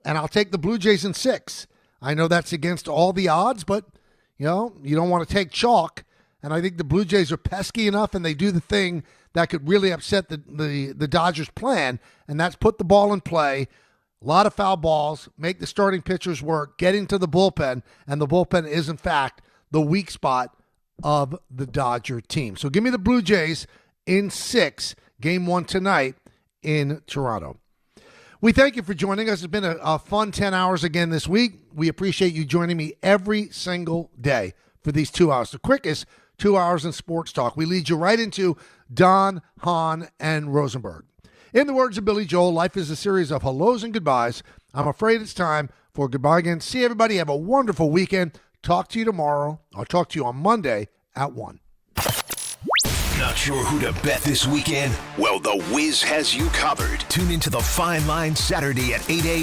I'll take the Blue Jays in 6. I know that's against all the odds, but, you don't want to take chalk. And I think the Blue Jays are pesky enough, and they do the thing that could really upset the Dodgers' plan, and that's put the ball in play, a lot of foul balls, make the starting pitchers work, get into the bullpen, and the bullpen is, in fact, the weak spot of the Dodger team. So give me the Blue Jays in 6, game 1 tonight in Toronto. We thank you for joining us. It's been a fun 10 hours again this week. We appreciate you joining me every single day for these 2 hours, the quickest 2 hours in sports talk. We lead you right into Don, Hahn, and Rosenberg. In the words of Billy Joel, life is a series of hellos and goodbyes. I'm afraid it's time for goodbye again. See everybody. Have a wonderful weekend. Talk to you tomorrow. I'll talk to you on Monday at 1. Not sure who to bet this weekend? Well, The Wiz has you covered. Tune into the Fine Line Saturday at 8 a.m.